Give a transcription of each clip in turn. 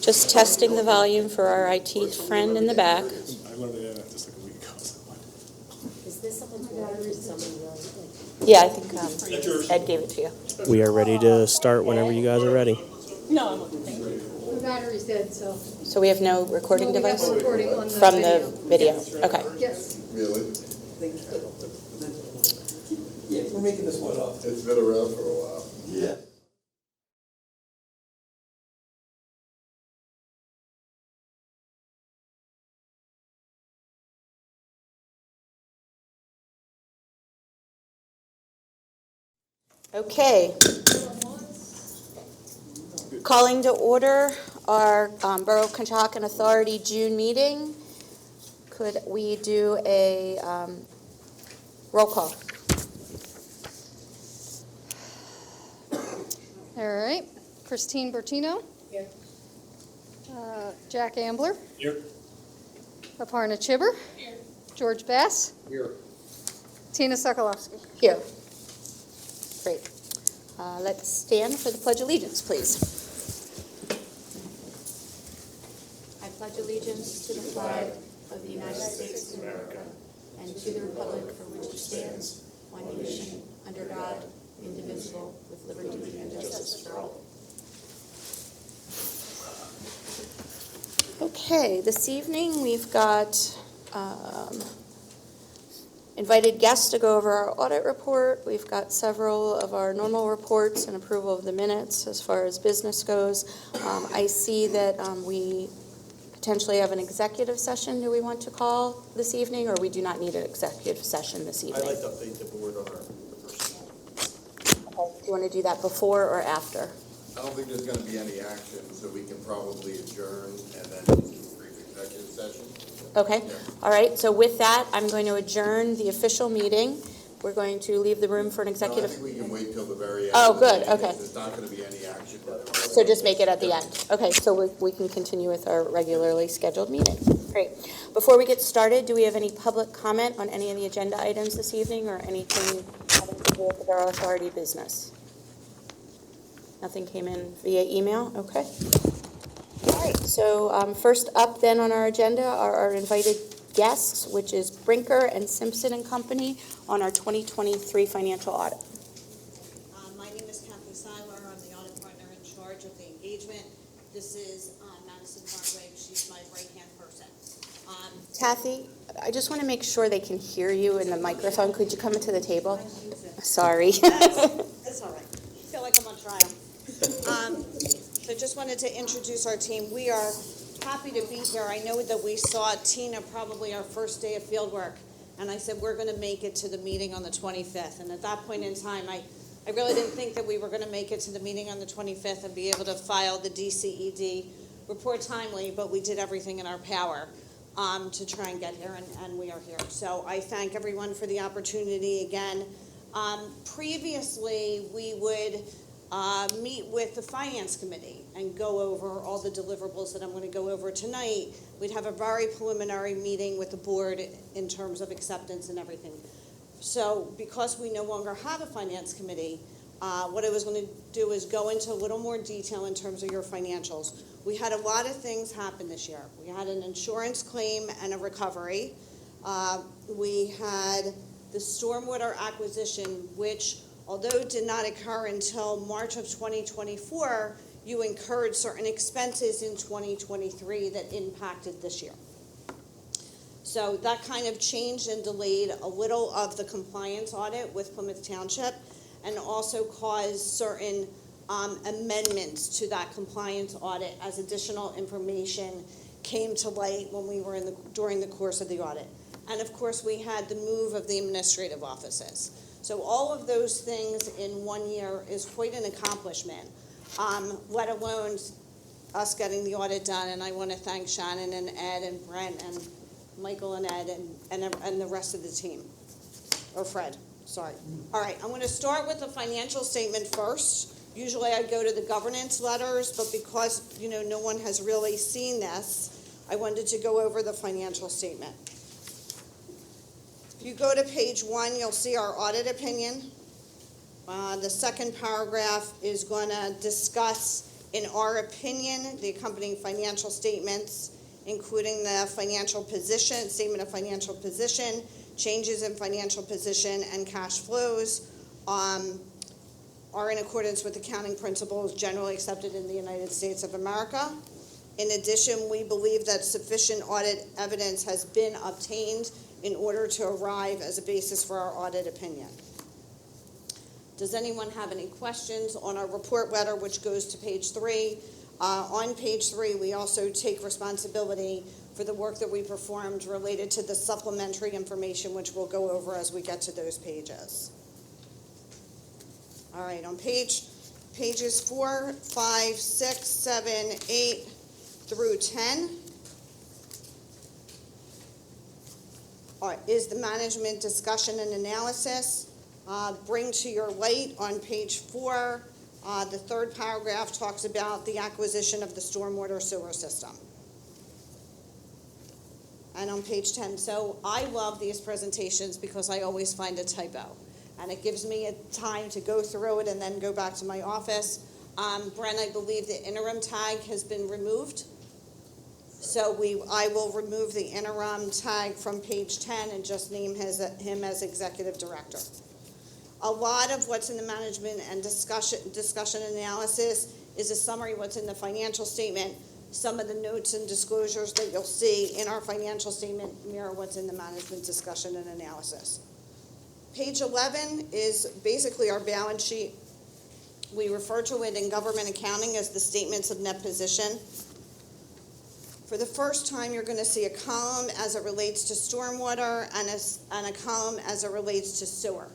Just testing the volume for our IT friend in the back. I learned that just like a week ago. Is this someone's water or somebody else? Yeah, I think Ed gave it to you. We are ready to start whenever you guys are ready. No, I'm okay, thank you. The battery's dead, so. So we have no recording No, we have device? no recording on the From video. the video, okay. Yes. Really? Yeah, we're making this one up. It's been around for a while. Yeah. Okay. Calling to order our Borough Conshohocken Authority June meeting. Could we do a roll call? All right. Christine Bertino. Here. Jack Ambler. Here. Aparna Chibber. Here. George Bass. Here. Tina Sokolowski. Here. Great. Let's stand for the Pledge of Allegiance, please. I pledge allegiance to the flag of the United States of America and to the republic for which it stands, one nation, under God, indivisible, with liberty and justice for all. Okay, this evening we've got invited guests to go over our audit report. We've got several of our normal reports and approval of the minutes as far as business goes. I see that we potentially have an executive session. Do we want to call this evening, or we do not need an executive session this evening? I'd like to update the board on the personnel. Okay. Do you want to do that before or after? I don't think there's gonna be any action, so we can probably adjourn and then do a brief executive session. Okay, Yeah. all right. So with that, I'm going to adjourn the official meeting. We're going to leave the room for an No, I executive. think we can wait till the very end. Oh, of the good, meeting, okay. because There's not gonna be any action. So just make it at the end. Okay, so we can continue with our regularly scheduled meeting. Great. Before we get started, do we have any public comment on any of the agenda items this evening or anything having to do with the Borough Authority business? Nothing came in via email? Okay. All right, so first up then on our agenda are our invited guests, which is Brinker and Simpson and Company on our 2023 financial audit. My name is Kathy Seiler. I'm the audit partner in charge of the engagement. This is Madison Hartwig. She's my right-hand person. Kathy, I just want to make sure they can hear you in the microphone. Could you come into the table? Sorry. That's all right. I feel like I'm on trial. So just wanted to introduce our team. We are happy to be here. I know that we saw Tina probably our first day of field work, and I said we're going to make it to the meeting on the 25th. And at that point in time, I really didn't think that we were going to make it to the meeting on the 25th and be able to file the DCED report timely, but we did everything in our power to try and get here, and we are here. So I thank everyone for the opportunity again. Previously, we would meet with the Finance Committee and go over all the deliverables that I'm going to go over tonight. We'd have a very preliminary meeting with the board in terms of acceptance and everything. So because we no longer have a Finance Committee, what I was going to do is go into a little more detail in terms of your financials. We had a lot of things happen this year. We had an insurance claim and a recovery. We had the stormwater acquisition, which although it did not occur until March of 2024, you incurred certain expenses in 2023 that impacted this year. So that kind of changed and delayed a little of the compliance audit with Plymouth Township and also caused certain amendments to that compliance audit as additional information came to light when we were during the course of the audit. And of course, we had the move of the administrative offices. So all of those things in 1 year is quite an accomplishment, let alone us getting the audit done. And I want to thank Shannon and Ed and Brent and Michael and Ed and the rest of the team, or Fred, sorry. All right, I'm going to start with the financial statement first. Usually I go to the governance letters, but because no one has really seen this, I wanted to go over the financial statement. If you go to page 1, you'll see our audit opinion. The second paragraph is going to discuss In our opinion, the accompanying financial statements, including the financial position, statement of financial position, changes in financial position, and cash flows, are in accordance with accounting principles generally accepted in the United States of America. In addition, we believe that sufficient audit evidence has been obtained in order to arrive as a basis for our audit opinion. Does anyone have any questions on our report letter, which goes to page 3? On page 3, we also take responsibility for the work that we performed related to the supplementary information, which we'll go over as we get to those pages. All right, on pages 4, 5, 6, 7, 8 through 10 is the management discussion and analysis. Bring to your light on page 4, the third paragraph talks about the acquisition of the stormwater sewer system. And on page 10, so I love these presentations because I always find a typo. And it gives me a time to go through it and then go back to my office. Brent, I believe the interim tag has been removed. So I will remove the interim tag from page 10 and just name him as executive director. A lot of what's in the management and discussion analysis is a summary of what's in the financial statement. Some of the notes and disclosures that you'll see in our financial statement mirror what's in the management discussion and analysis. Page 11 is basically our balance sheet. We refer to it in government accounting as the statements of net position. For the first time, you're going to see a column as it relates to stormwater and a column as it relates to sewer.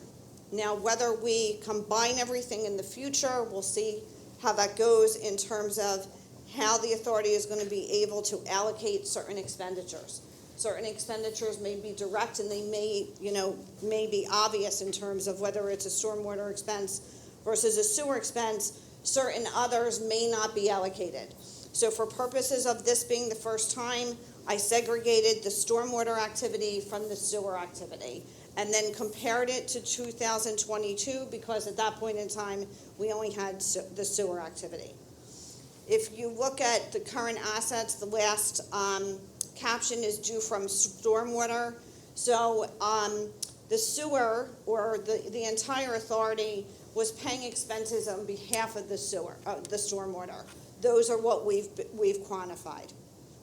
Now, whether we combine everything in the future, we'll see how that goes in terms of how the authority is going to be able to allocate certain expenditures. Certain expenditures may be direct and they may be obvious in terms of whether it's a stormwater expense versus a sewer expense. Certain others may not be allocated. So for purposes of this being the first time, I segregated the stormwater activity from the sewer activity and then compared it to 2022 because at that point in time, we only had the sewer activity. If you look at the current assets, the last caption is due from stormwater. So the sewer or the entire authority was paying expenses on behalf of the sewer, the stormwater. Those are what we've quantified.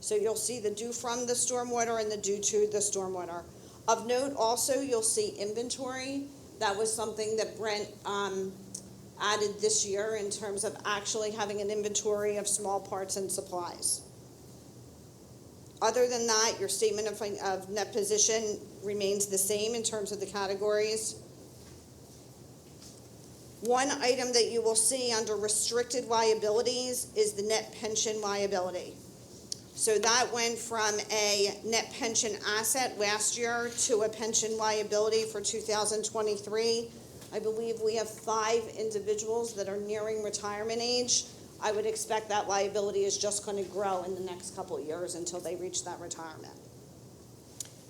So you'll see the due from the stormwater and the due to the stormwater. Of note also, you'll see inventory. That was something that Brent added this year in terms of actually having an inventory of small parts and supplies. Other than that, your statement of net position remains the same in terms of the categories. One item that you will see under restricted liabilities is the net pension liability. So that went from a net pension asset last year to a pension liability for 2023. I believe we have 5 individuals that are nearing retirement age. I would expect that liability is just going to grow in the next couple of years until they reach that retirement.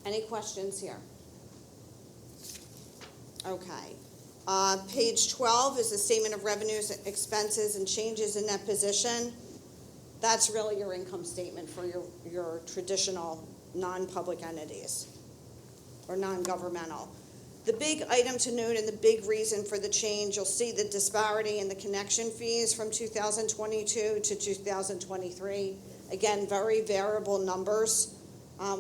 Any questions here? Okay. Page 12 is the statement of revenues, expenses, and changes in net position. That's really your income statement for your traditional non-public entities or non-governmental. The big item to note and the big reason for the change, you'll see the disparity in the connection fees from 2022 to 2023. Again, very variable numbers.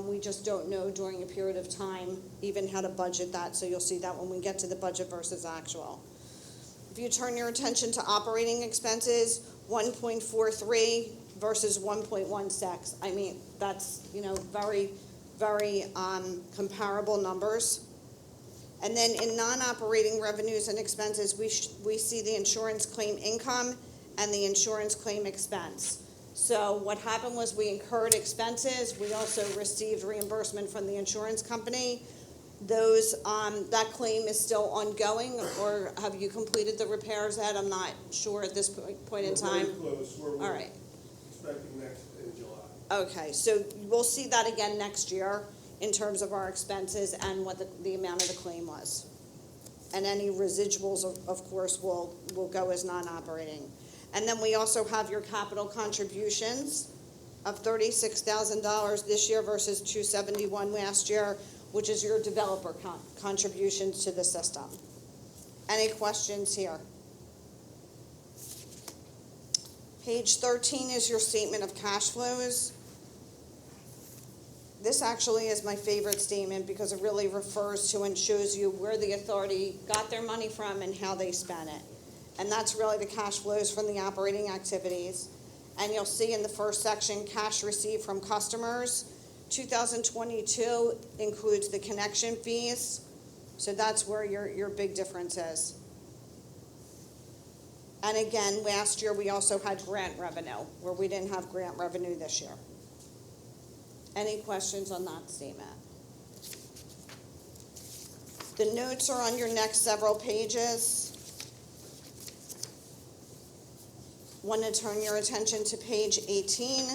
We just don't know during a period of time even how to budget that, so you'll see that when we get to the budget versus actual. If you turn your attention to operating expenses, 1.43 versus 1.16. I mean, that's, very, very comparable numbers. And then in non-operating revenues and expenses, we see the insurance claim income and the insurance claim expense. So what happened was we incurred expenses. We also received reimbursement from the insurance company. That claim is still ongoing, or have you completed the repairs, Ed? I'm not sure at this point in time. We're very close. We're All right. expecting next in July. Okay, so we'll see that again next year in terms of our expenses and what the amount of the claim was. And any residuals, of course, will go as non-operating. And then we also have your capital contributions of $36,000 this year versus $271 last year, which is your developer contributions to the system. Any questions here? Page 13 is your statement of cash flows. This actually is my favorite statement because it really refers to and shows you where the authority got their money from and how they spent it. And that's really the cash flows from the operating activities. And you'll see in the first section, cash received from customers. 2022 includes the connection fees. So that's where your big difference is. And again, last year we also had grant revenue, where we didn't have grant revenue this year. Any questions on that statement? The notes are on your next several pages. Want to turn your attention to page 18,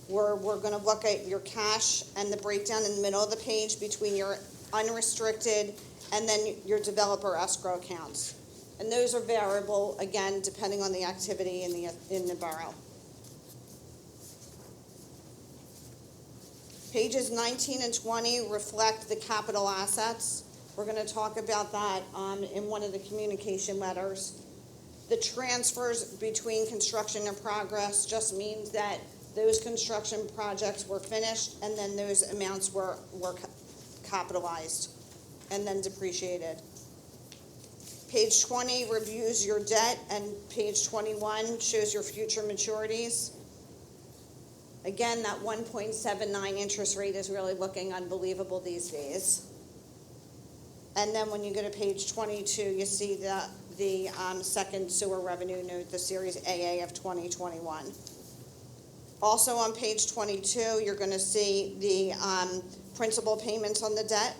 where we're going to look at your cash and the breakdown in the middle of the page between your unrestricted and then your developer escrow accounts. And those are variable, again, depending on the activity in the borough. Pages 19 and 20 reflect the capital assets. We're going to talk about that in one of the communication letters. The transfers between construction and progress just means that those construction projects were finished and then those amounts were capitalized and then depreciated. Page 20 reviews your debt, and page 21 shows your future maturities. Again, that 1.79 interest rate is really looking unbelievable these days. And then when you go to page 22, you see the second sewer revenue note, the Series AA of 2021. Also on page 22, you're going to see the principal payments on the debt.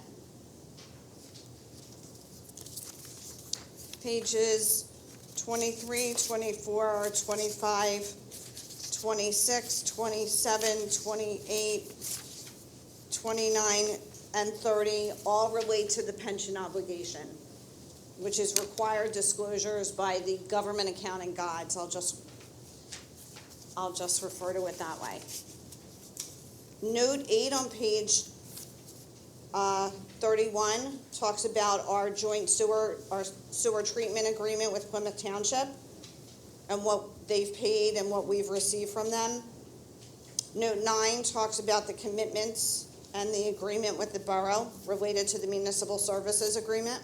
Pages 23, 24, 25, 26, 27, 28, 29, and 30 all relate to the pension obligation, which is required disclosures by the government accounting gods. I'll just refer to it that way. Note 8 on page 31 talks about our joint sewer treatment agreement with Plymouth Township and what they've paid and what we've received from them. Note 9 talks about the commitments and the agreement with the borough related to the municipal services agreement.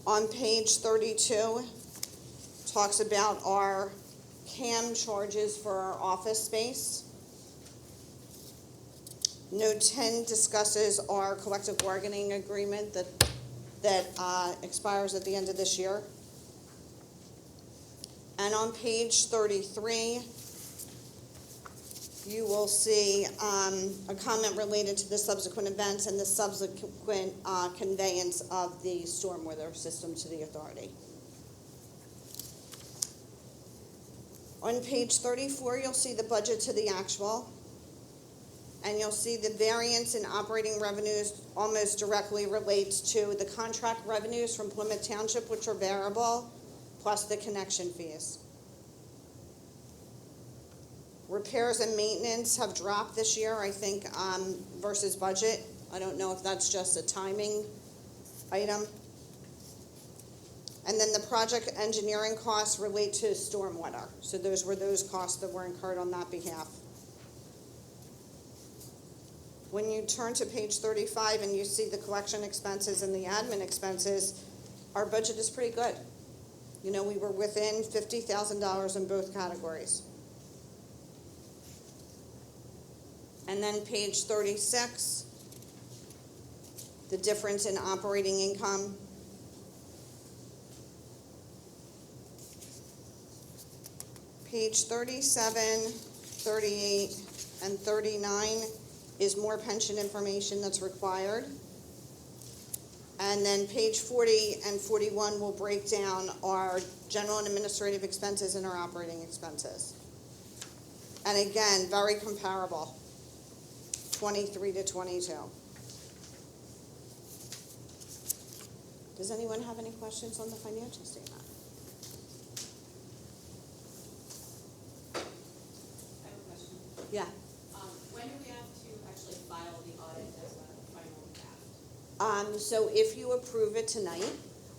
On page 32 talks about our CAM charges for our office space. Note 10 discusses our collective bargaining agreement that expires at the end of this year. And on page 33, you will see a comment related to the subsequent events and the subsequent conveyance of the stormwater system to the authority. On page 34, you'll see the budget to the actual. And you'll see the variance in operating revenues almost directly relates to the contract revenues from Plymouth Township, which are variable, plus the connection fees. Repairs and maintenance have dropped this year, I think, versus budget. I don't know if that's just a timing item. And then the project engineering costs relate to stormwater. So those were those costs that were incurred on that behalf. When you turn to page 35 and you see the collection expenses and the admin expenses, our budget is pretty good. You know, we were within $50,000 in both categories. And then page 36, the difference in operating income. Page 37, 38, and 39 is more pension information that's required. And then page 40 and 41 will break down our general and administrative expenses and our operating expenses. And again, very comparable, 23 to 22. Does anyone have any questions on the financial statement? Yeah. When do we have to actually file the audit as a final draft? So if you approve it tonight,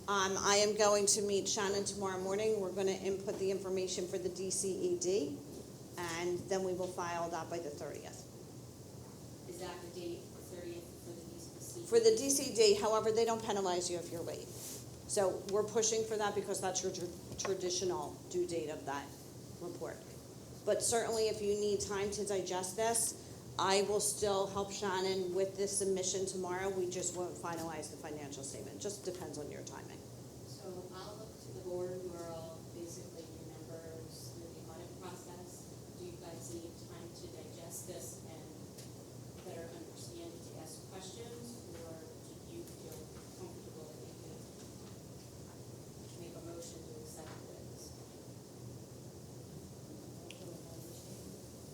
I am going to meet Shannon tomorrow morning. We're going to input the information for the DCED, and then we will file that by the 30th. Is that the date, the 30th for the DCC? For the DCD, however, they don't penalize you if you're late. So we're pushing for that because that's your traditional due date of that report. But certainly if you need time to digest this, I will still help Shannon with this submission tomorrow. We just won't finalize the financial statement. Just depends on your timing. So I'll look to the board who are all basically new members through the audit process. Do you guys need time to digest this and better understand to ask questions? Or do you feel comfortable that you can make a motion to accept this?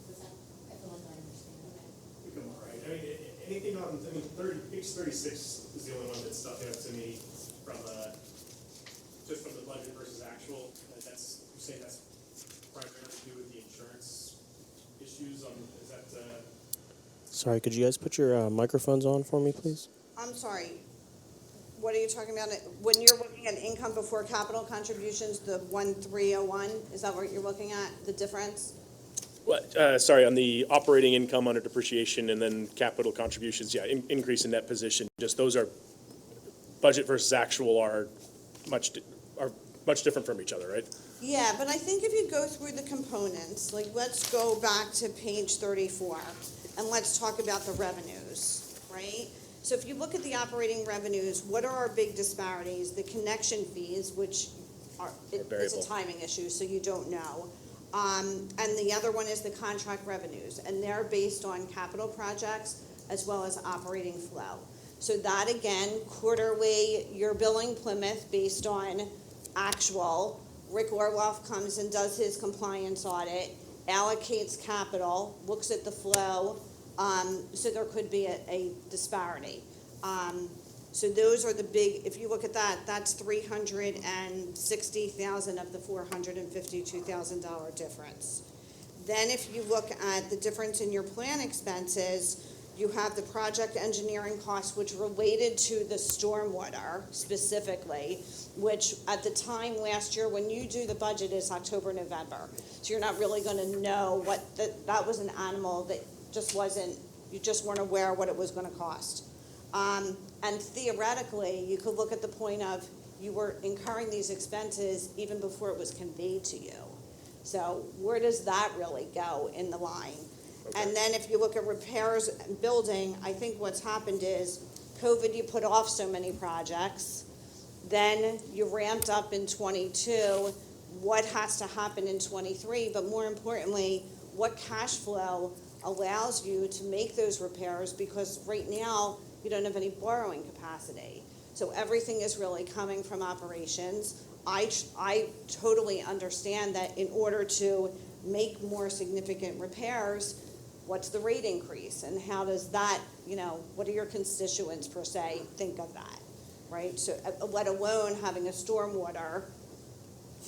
What's that? I feel like I understand. Okay. Become all right. I mean, anything on, page 36 is the only one that stuck out to me from, just from the budget versus actual. That's, you say that's primarily to do with the insurance issues on, is that, Sorry, could you guys put your microphones on for me, please? I'm sorry. What are you talking about? When you're looking at income before capital contributions, the 1301, is that what you're looking at, the difference? Sorry, on the operating income under depreciation and then capital contributions, yeah, increase in net position, just those are, budget versus actual are much different from each other, right? Yeah, but I think if you go through the components, like let's go back to page 34 and let's talk about the revenues, right? So if you look at the operating revenues, what are our big disparities? The connection fees, which it's variable. a timing issue, so you don't know. And the other one is the contract revenues, and they're based on capital projects as well as operating flow. So that again, quarterly, you're billing Plymouth based on actual. Rick Orloff comes and does his compliance audit, allocates capital, looks at the flow, so there could be a disparity. So those are the big, if you look at that, that's $360,000 of the $452,000 difference. Then if you look at the difference in your plan expenses, you have the project engineering costs, which related to the stormwater specifically, which at the time last year, when you do the budget, is October, November. So you're not really gonna know what, that was an animal that just wasn't, you just weren't aware what it was gonna cost. And theoretically, you could look at the point of you were incurring these expenses even before it was conveyed to you. So where does that really go in the line? Okay. And then if you look at repairs and building, I think what's happened is COVID, you put off so many projects. Then you ramped up in 22. What has to happen in 23? But more importantly, what cash flow allows you to make those repairs? Because right now, you don't have any borrowing capacity. So everything is really coming from operations. I totally understand that in order to make more significant repairs, what's the rate increase? And how does that, what do your constituents per se think of that, right? So let alone having a stormwater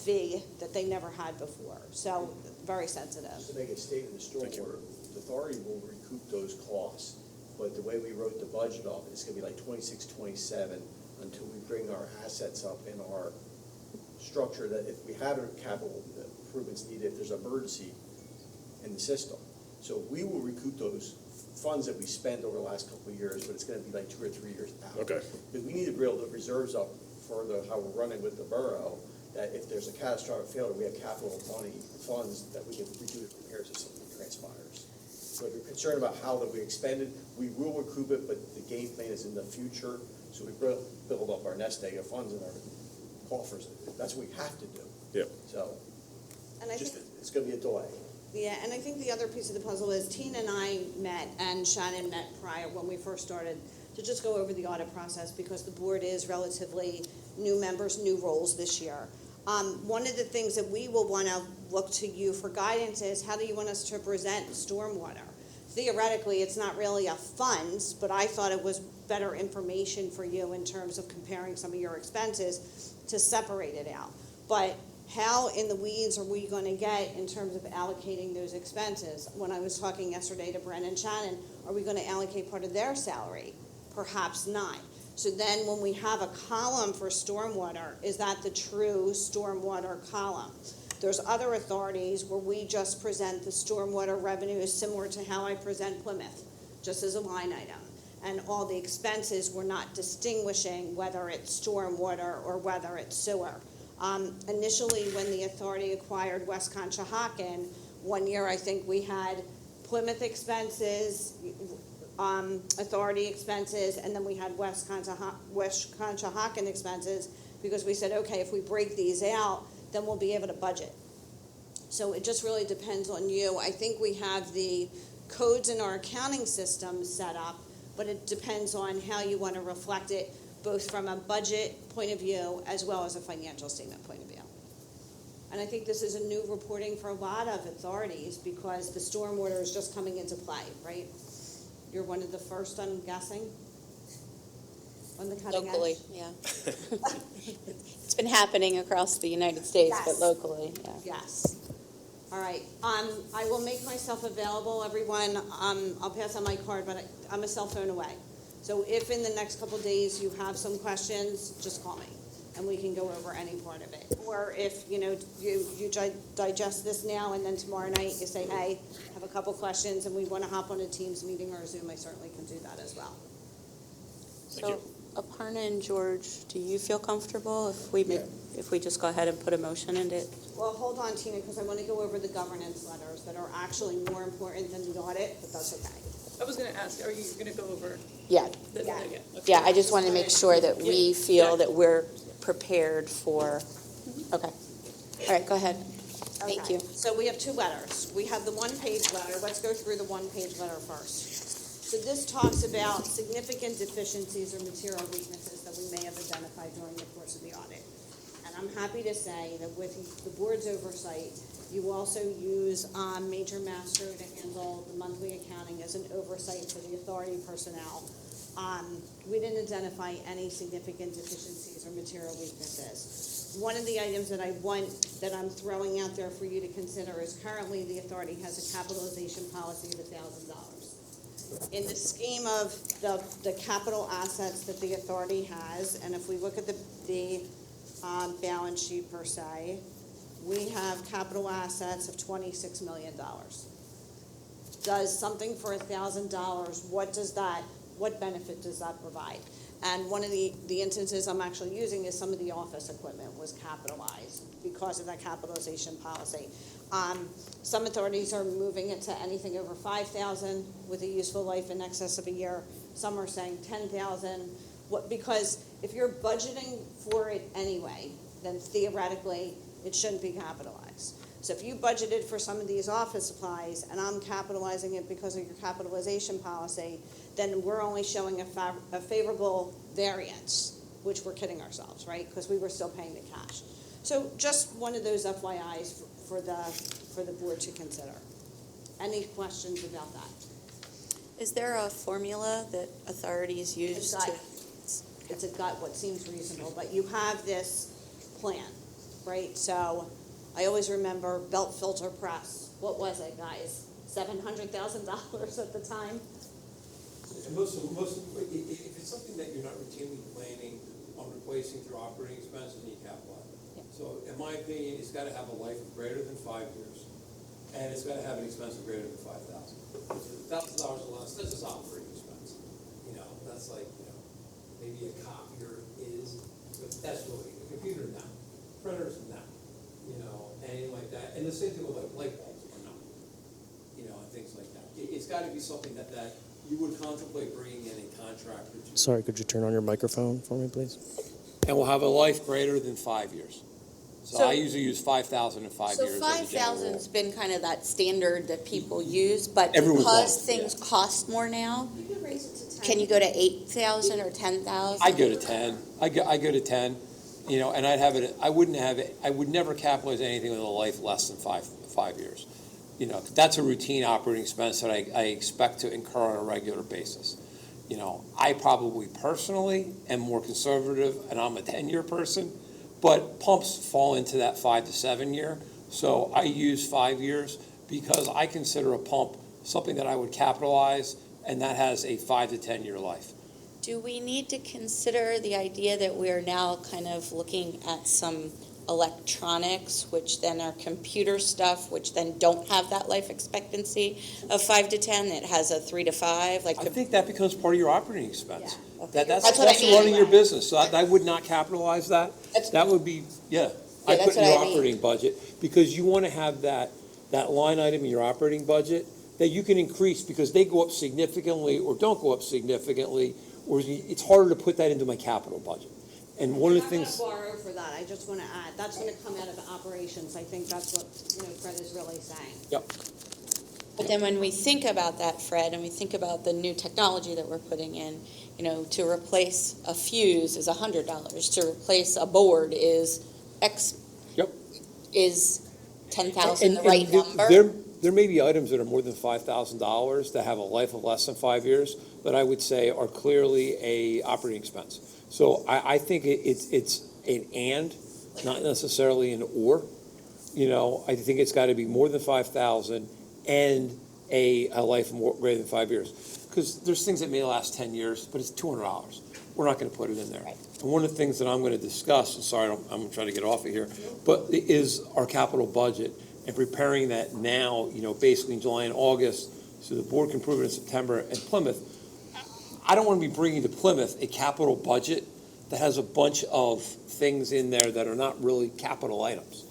fee that they never had before. So very sensitive. Just to make a statement, the stormwater authority will recoup those costs. But the way we wrote the budget off, it's gonna be like 26, 27 until we bring our assets up in our structure, that if we have a capital improvements needed, if there's an emergency in the system. So we will recoup those funds that we spent over the last couple of years, but it's gonna be like 2 or 3 years out. Okay. Because we need to build the reserves up for how we're running with the borough, that if there's a catastrophic failure, we have capital money, funds that we can redo the repairs if something transpires. So if you're concerned about how that we expended, we will recoup it, but the game plan is in the future. So we build up our nest egg of funds in our coffers. That's what we have to do. Yep. So And I think, it's going to be a delay. yeah, and I think the other piece of the puzzle is Tina and I met, and Shannon met prior when we first started, to just go over the audit process because the board is relatively new members, new roles this year. One of the things that we will want to look to you for guidance is how do you want us to present stormwater? Theoretically, it's not really a funds, but I thought it was better information for you in terms of comparing some of your expenses to separate it out. But how in the weeds are we going to get in terms of allocating those expenses? When I was talking yesterday to Brennan and Shannon, are we going to allocate part of their salary? Perhaps not. So then when we have a column for stormwater, is that the true stormwater column? There's other authorities where we just present the stormwater revenue similar to how I present Plymouth, just as a line item. And all the expenses, we're not distinguishing whether it's stormwater or whether it's sewer. Initially, when the authority acquired West Conshohocken, one year I think we had Plymouth expenses, authority expenses, and then we had West Conshohocken expenses, because we said, okay, if we break these out, then we'll be able to budget. So it just really depends on you. I think we have the codes in our accounting system set up, but it depends on how you want to reflect it, both from a budget point of view as well as a financial statement point of view. And I think this is a new reporting for a lot of authorities because the stormwater is just coming into play, right? You're one of the first, I'm guessing, on the cutting edge? Locally, yeah. It's been happening across the United States, but Yes. locally, yeah. Yes. All right. I will make myself available, everyone. I'll pass on my card, but I'm a cell phone away. So if in the next couple of days you have some questions, just call me, and we can go over any part of it. Or if, you digest this now, and then tomorrow night you say, hey, I have a couple questions, and we want to hop on a Teams meeting or a Zoom, I certainly can do that as well. So, Aparna and George, do you feel comfortable if we just go ahead and put a motion in it? Well, hold on, Tina, because I want to go over the governance letters that are actually more important than the audit, but that's okay. I was going to ask, are you going to go over? Yeah. Yeah. Okay. Yeah, I just want to make sure that we feel that we're prepared for, okay. All right, go ahead. Thank Okay. you. So we have two letters. We have the one-page letter. Let's go through the one-page letter first. So this talks about significant deficiencies or material weaknesses that we may have identified during the course of the audit. And I'm happy to say that with the board's oversight, you also use Major Master to handle the monthly accounting as an oversight for the authority personnel. We didn't identify any significant deficiencies or material weaknesses. One of the items that I'm throwing out there for you to consider is currently the authority has a capitalization policy of $1,000. In the scheme of the capital assets that the authority has, and if we look at the balance sheet per se, we have capital assets of $26 million. Does something for $1,000, what benefit does that provide? And one of the instances I'm actually using is some of the office equipment was capitalized because of that capitalization policy. Some authorities are moving it to anything over $5,000 with a useful life in excess of a year. Some are saying $10,000. Because if you're budgeting for it anyway, then theoretically it shouldn't be capitalized. So if you budgeted for some of these office supplies and I'm capitalizing it because of your capitalization policy, then we're only showing a favorable variance, which we're kidding ourselves, right? Because we were still paying the cash. So just one of those FYIs for the board to consider. Any questions about that? Is there a formula that authorities use to? It's a gut, what seems reasonable, but you have this plan, right? So I always remember belt filter press. What was it, guys? $700,000 at the time? And most of, if it's something that you're not routinely planning on replacing through operating expenses, then you capitalize it. So in my opinion, it's gotta have a life of greater than 5 years, and it's gotta have an expense of greater than $5,000. $1,000 or less, this is operating expense. That's like, maybe a copier is, but that's really, a computer, no. Printers, no. Anything like that. And the same thing with like light bulbs or not. And things like that. It's gotta be something that you would contemplate bringing in a contractor to. Sorry, could you turn on your microphone for me, please? And will have a life greater than 5 years. So So- I usually use 5,000 in 5 So years. as a general 5,000's rule. been kind of that standard that people use, but Everyone's because lost, things yeah. cost more now, You can raise it to 10. can you go to 8,000 or 10,000? I go to 10. I go to 10, and I'd have it, I would never capitalize anything with a life less than five years. That's a routine operating expense that I expect to incur on a regular basis. I probably personally am more conservative, and I'm a 10-year person, But pumps fall into that 5 to 7 year. So I use 5 years because I consider a pump something that I would capitalize, and that has a 5 to 10 year life. Do we need to consider the idea that we are now kind of looking at some electronics, which then are computer stuff, which then don't have that life expectancy of 5 to 10, it has a 3 to 5? Like, I think that becomes part of your operating expense. Yeah. That's That's what I mean. running your business, so I would not capitalize that. That's- That would be, I that's put in what your I mean. operating budget, because you want to have that line item in your operating budget that you can increase, because they go up significantly or don't go up significantly, or it's harder to put that into my capital budget. And one of the I'm things. gonna borrow for that, I just wanna add, that's gonna come out of operations, I think that's what, Fred is really saying. Yep. But then when we think about that, Fred, and we think about the new technology that we're putting in, to replace a fuse is $100, to replace a board is X. Yep. Is 10,000 the right number? There may be items that are more than $5,000 that have a life of less than 5 years, but I would say are clearly a operating expense. So I think it's an and, not necessarily an or. I think it's got to be more than 5,000 and a life of greater than 5 years. Because there's things that may last 10 years, but it's $200. We're not going to put it in there. Right. And one of the things that I'm going to discuss, and sorry, I'm trying to get off of here, but is our capital budget and preparing that now, basically in July and August, so the board can approve it in September. And Plymouth, I don't want to be bringing to Plymouth a capital budget that has a bunch of things in there that are not really capital items,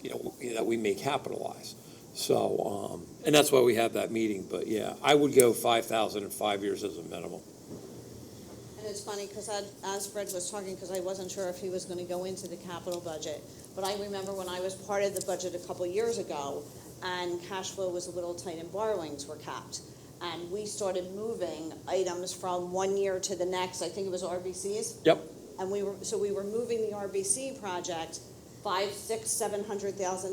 that we may capitalize. So, and that's why we have that meeting. But yeah, I would go 5,000 in 5 years as a minimum. And it's funny, because as Fred was talking, because I wasn't sure if he was gonna go into the capital budget, but I remember when I was part of the budget a couple years ago, and cash flow was a little tight and borrowings were capped. And we started moving items from 1 year to the next, I think it was RBCs. Yep. And we were moving the RBC project $500,000, $600,000,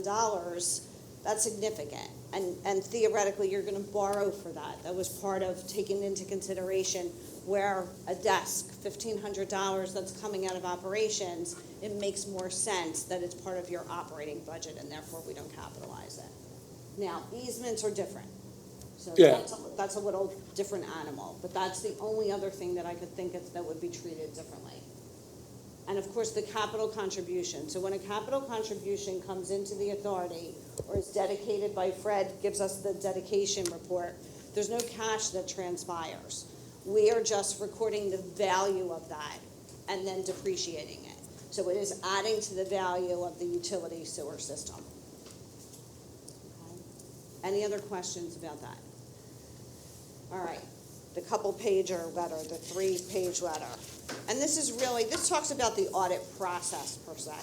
$700,000. That's significant. And theoretically, you're gonna borrow for that. That was part of taking into consideration where a desk, $1,500 that's coming out of operations, it makes more sense that it's part of your operating budget, and therefore we don't capitalize it. Now, easements are different. So Yeah. that's a little different animal, but that's the only other thing that I could think of that would be treated differently. And of course, the capital contribution. So when a capital contribution comes into the authority or is dedicated by Fred, gives us the dedication report, there's no cash that transpires. We are just recording the value of that and then depreciating it. So it is adding to the value of the utility sewer system. Okay. Any other questions about that? All right, the couple-pager letter, the 3-page letter. And this talks about the audit process per se.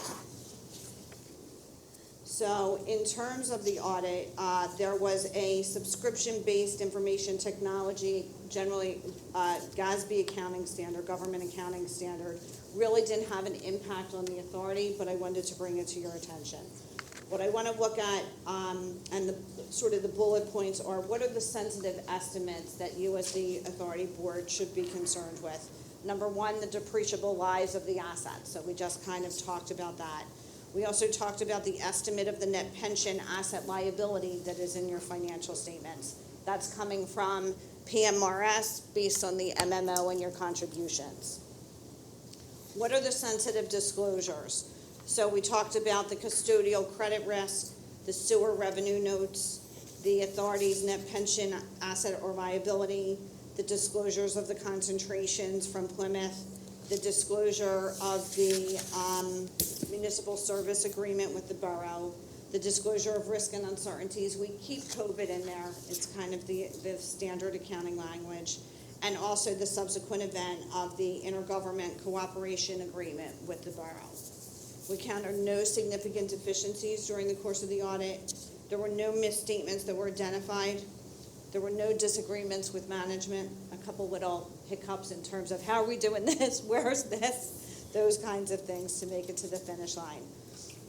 So in terms of the audit, there was a subscription-based information technology, generally GASB accounting standard, government accounting standard, really didn't have an impact on the authority, but I wanted to bring it to your attention. What I want to look at, and the bullet points are, what are the sensitive estimates that you as the authority board should be concerned with? Number one, the depreciable lives of the assets. So we just kind of talked about that. We also talked about the estimate of the net pension asset liability that is in your financial statements. That's coming from PMRS based on the MMO and your contributions. What are the sensitive disclosures? So we talked about the custodial credit risk, the sewer revenue notes, the authority's net pension asset or liability, the disclosures of the concentrations from Plymouth, the disclosure of the municipal service agreement with the borough, the disclosure of risk and uncertainties. We keep COVID in there. It's kind of the standard accounting language. And also the subsequent event of the intergovernment cooperation agreement with the borough. We counted no significant deficiencies during the course of the audit. There were no misstatements that were identified. There were no disagreements with management, a couple little hiccups in terms of how are we doing this, where's this, those kinds of things to make it to the finish line.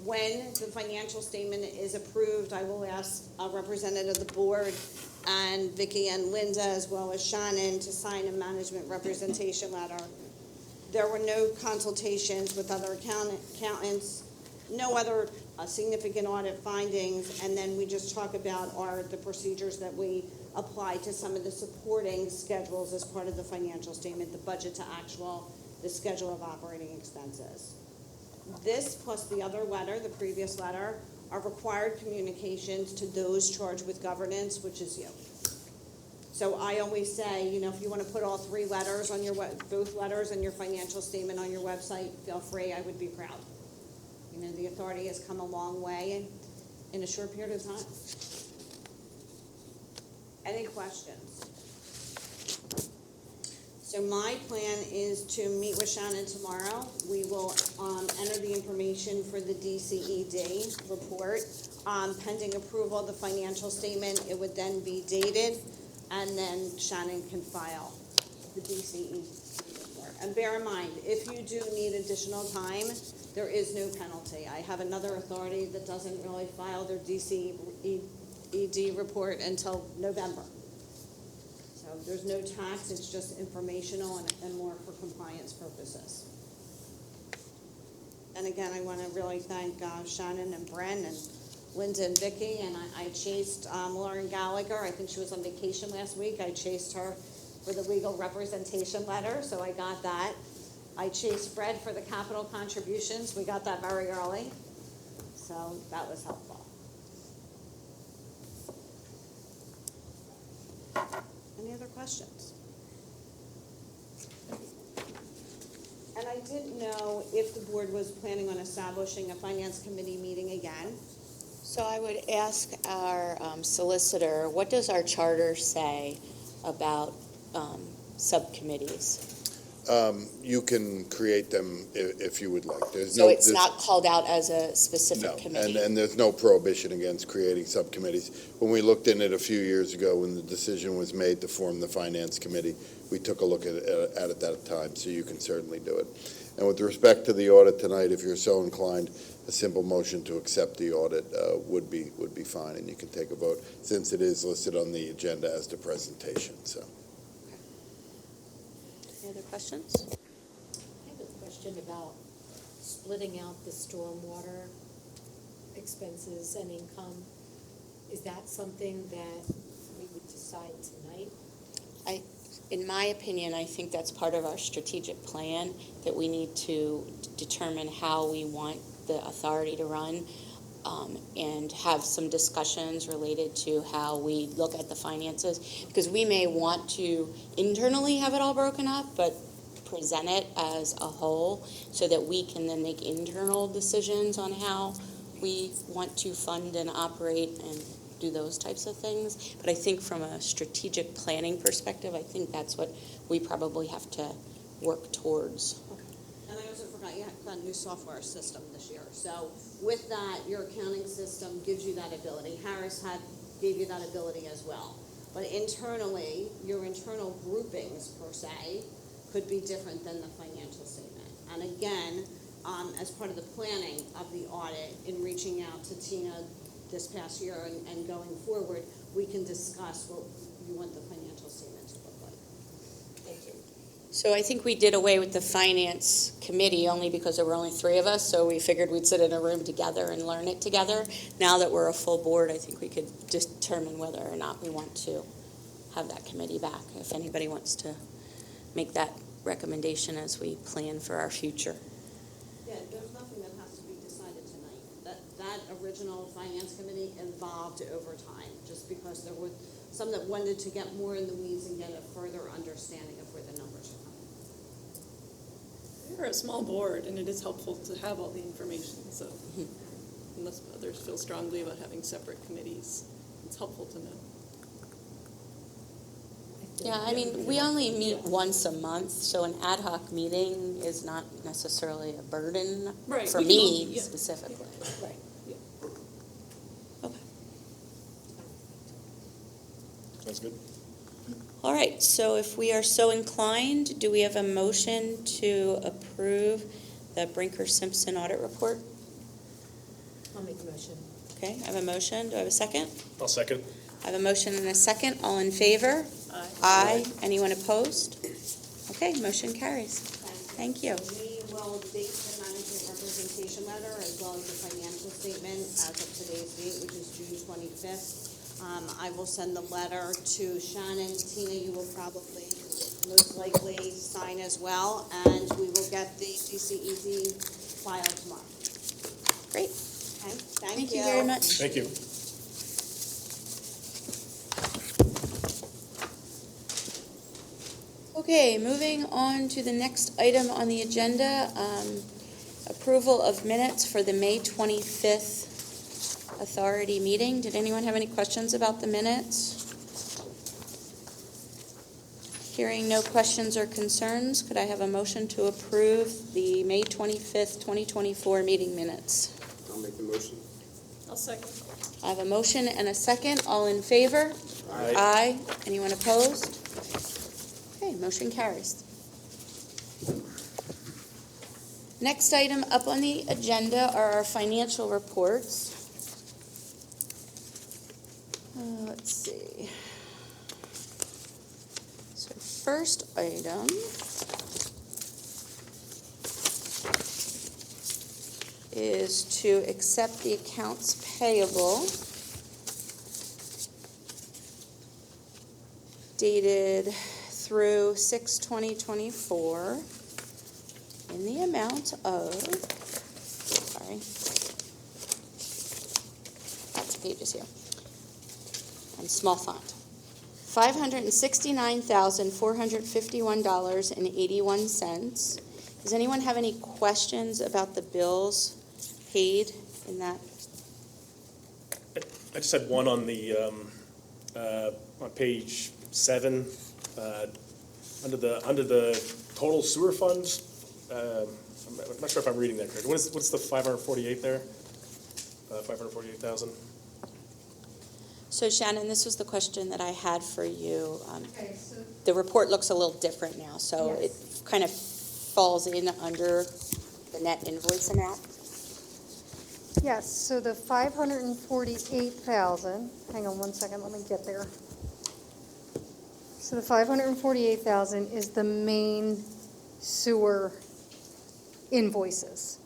When the financial statement is approved, I will ask a representative of the board and Vicki and Linda as well as Shannon to sign a management representation letter. There were no consultations with other accountants, no other significant audit findings, and then we just talk about the procedures that we apply to some of the supporting schedules as part of the financial statement, the budget to actual, the schedule of operating expenses. This plus the other letter, the previous letter, are required communications to those charged with governance, which is you. So I always say, if you want to put all three letters on both letters and your financial statement on your website, feel free, I would be proud. The authority has come a long way in a short period of time. Any questions? So my plan is to meet with Shannon tomorrow. We will enter the information for the DCED report. Pending approval of the financial statement, it would then be dated, and then Shannon can file the DCED report. And bear in mind, if you do need additional time, there is no penalty. I have another authority that doesn't really file their DCED report until November. So there's no tax, it's just informational and more for compliance purposes. And again, I want to really thank Shannon and Bren and Linda and Vicky, and I chased Lauren Gallagher. I think she was on vacation last week. I chased her for the legal representation letter, so I got that. I chased Fred for the capital contributions. We got that very early, so that was helpful. Any other questions? And I didn't know if the board was planning on establishing a finance committee meeting again. So I would ask our solicitor, what does our charter say about subcommittees? You can create them if you would like. So it's not called out as a specific committee? And there's no prohibition against creating subcommittees. When we looked in it a few years ago, when the decision was made to form the Finance Committee, we took a look at it at that time, so you can certainly do it. And with respect to the audit tonight, if you're so inclined, a simple motion to accept the audit would be fine, and you can take a vote, since it is listed on the agenda as the presentation, so. Any other questions? I have a question about splitting out the stormwater expenses and income. Is that something that we would decide tonight? In my opinion, I think that's part of our strategic plan, that we need to determine how we want the authority to run, and have some discussions related to how we look at the finances, because we may want to internally have it all broken up, but present it as a whole so that we can then make internal decisions on how we want to fund and operate and do those types of things. But I think from a strategic planning perspective, I think that's what we probably have to work towards. And I also forgot, you got a new software system this year. So with that, your accounting system gives you that ability. Harris gave you that ability as well. But internally, your internal groupings, per se, could be different than the financial statement. And again, as part of the planning of the audit, in reaching out to Tina this past year and going forward, we can discuss what you want the financial statement to look like. Thank you. So I think we did away with the finance committee only because there were only 3 of us, so we figured we'd sit in a room together and learn it together. Now that we're a full board, I think we could determine whether or not we want to have that committee back, if anybody wants to make that recommendation as we plan for our future. Yeah, there's nothing that has to be decided tonight. That original finance committee evolved over time, just because there were some that wanted to get more in the weeds and get a further understanding of where the numbers are coming. We're a small board, and it is helpful to have all the information, so unless others feel strongly about having separate committees, it's helpful to know. Yeah, I mean, we only meet once a month, so an ad hoc meeting is not necessarily a burden Right, for we can me all- yeah. specifically. Right. Yeah. Okay. Sounds good. All right, so if we are so inclined, do we have a motion to approve the Brinker-Simpson audit report? I'll make a motion. Okay, I have a motion. Do I have a second? I'll second. I have a motion and a second. All in favor? Aye. Aye. Anyone opposed? Okay, motion carries. Thank you. We will date the management representation letter as well as the financial statement as of today's date, which is June 25th. I will send the letter to Shannon. Tina, you will probably most likely sign as well, and we will get the CCED filed tomorrow. Great. Okay, Thank you very much. Thank you. Okay, moving on to the next item on the agenda, approval of minutes for the May 25th authority meeting. Did anyone have any questions about the minutes? Hearing no questions or concerns, could I have a motion to approve the May 25th, 2024 meeting minutes? I'll make the motion. I'll second. I have a motion and a second. All in favor? Aye. Aye. Anyone opposed? Okay, motion carries. Next item up on the agenda are our financial reports. Let's see. So first item is to accept the accounts payable dated through 6/20/24 in the amount of, sorry, lots of pages here, and small font, $569,451.81. Does anyone have any questions about the bills paid in that? I just had one on the, on page 7, under the total sewer funds. I'm not sure if I'm reading that correctly. What's the 548 there? 548,000? So Shannon, this was the question that I had for you. Okay, so The report looks a little different now, so it kind of falls in under the net invoice amount. yes, so the 548,000, hang on one second, let me get there. So the 548,000 is the main sewer invoices.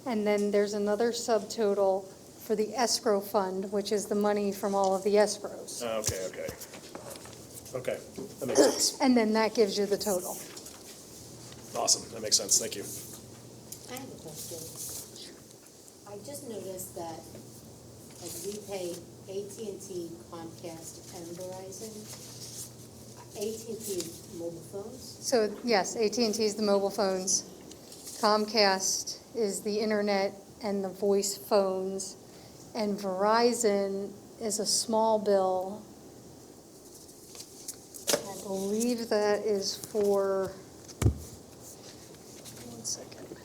And then there's another subtotal for the escrow fund, which is the money from all of the escrows. Okay. Okay, that makes sense. And then that gives you the total. Awesome, that makes sense, thank you. I have a question. I just noticed that as we pay AT&T, Comcast, and Verizon, AT&T is mobile phones. So yes, AT&T is the mobile phones. Comcast is the internet and the voice phones. And Verizon is a small bill. I believe that is for, one second.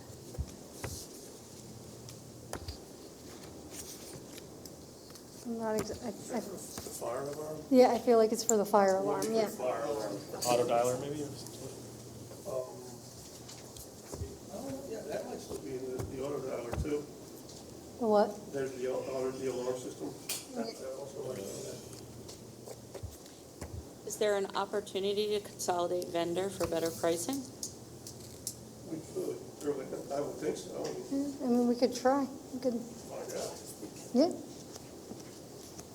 I'm not Fire alarm? yeah, I feel like it's for the fire alarm, yeah. Fire alarm. Auto dialer maybe? Yeah, that might still be in the auto dialer too. The what? There's the alarm system. That also might be in there. Is there an opportunity to consolidate vendor for better pricing? We could, really, I would think so. I mean, we could try. We could, Find out. yeah.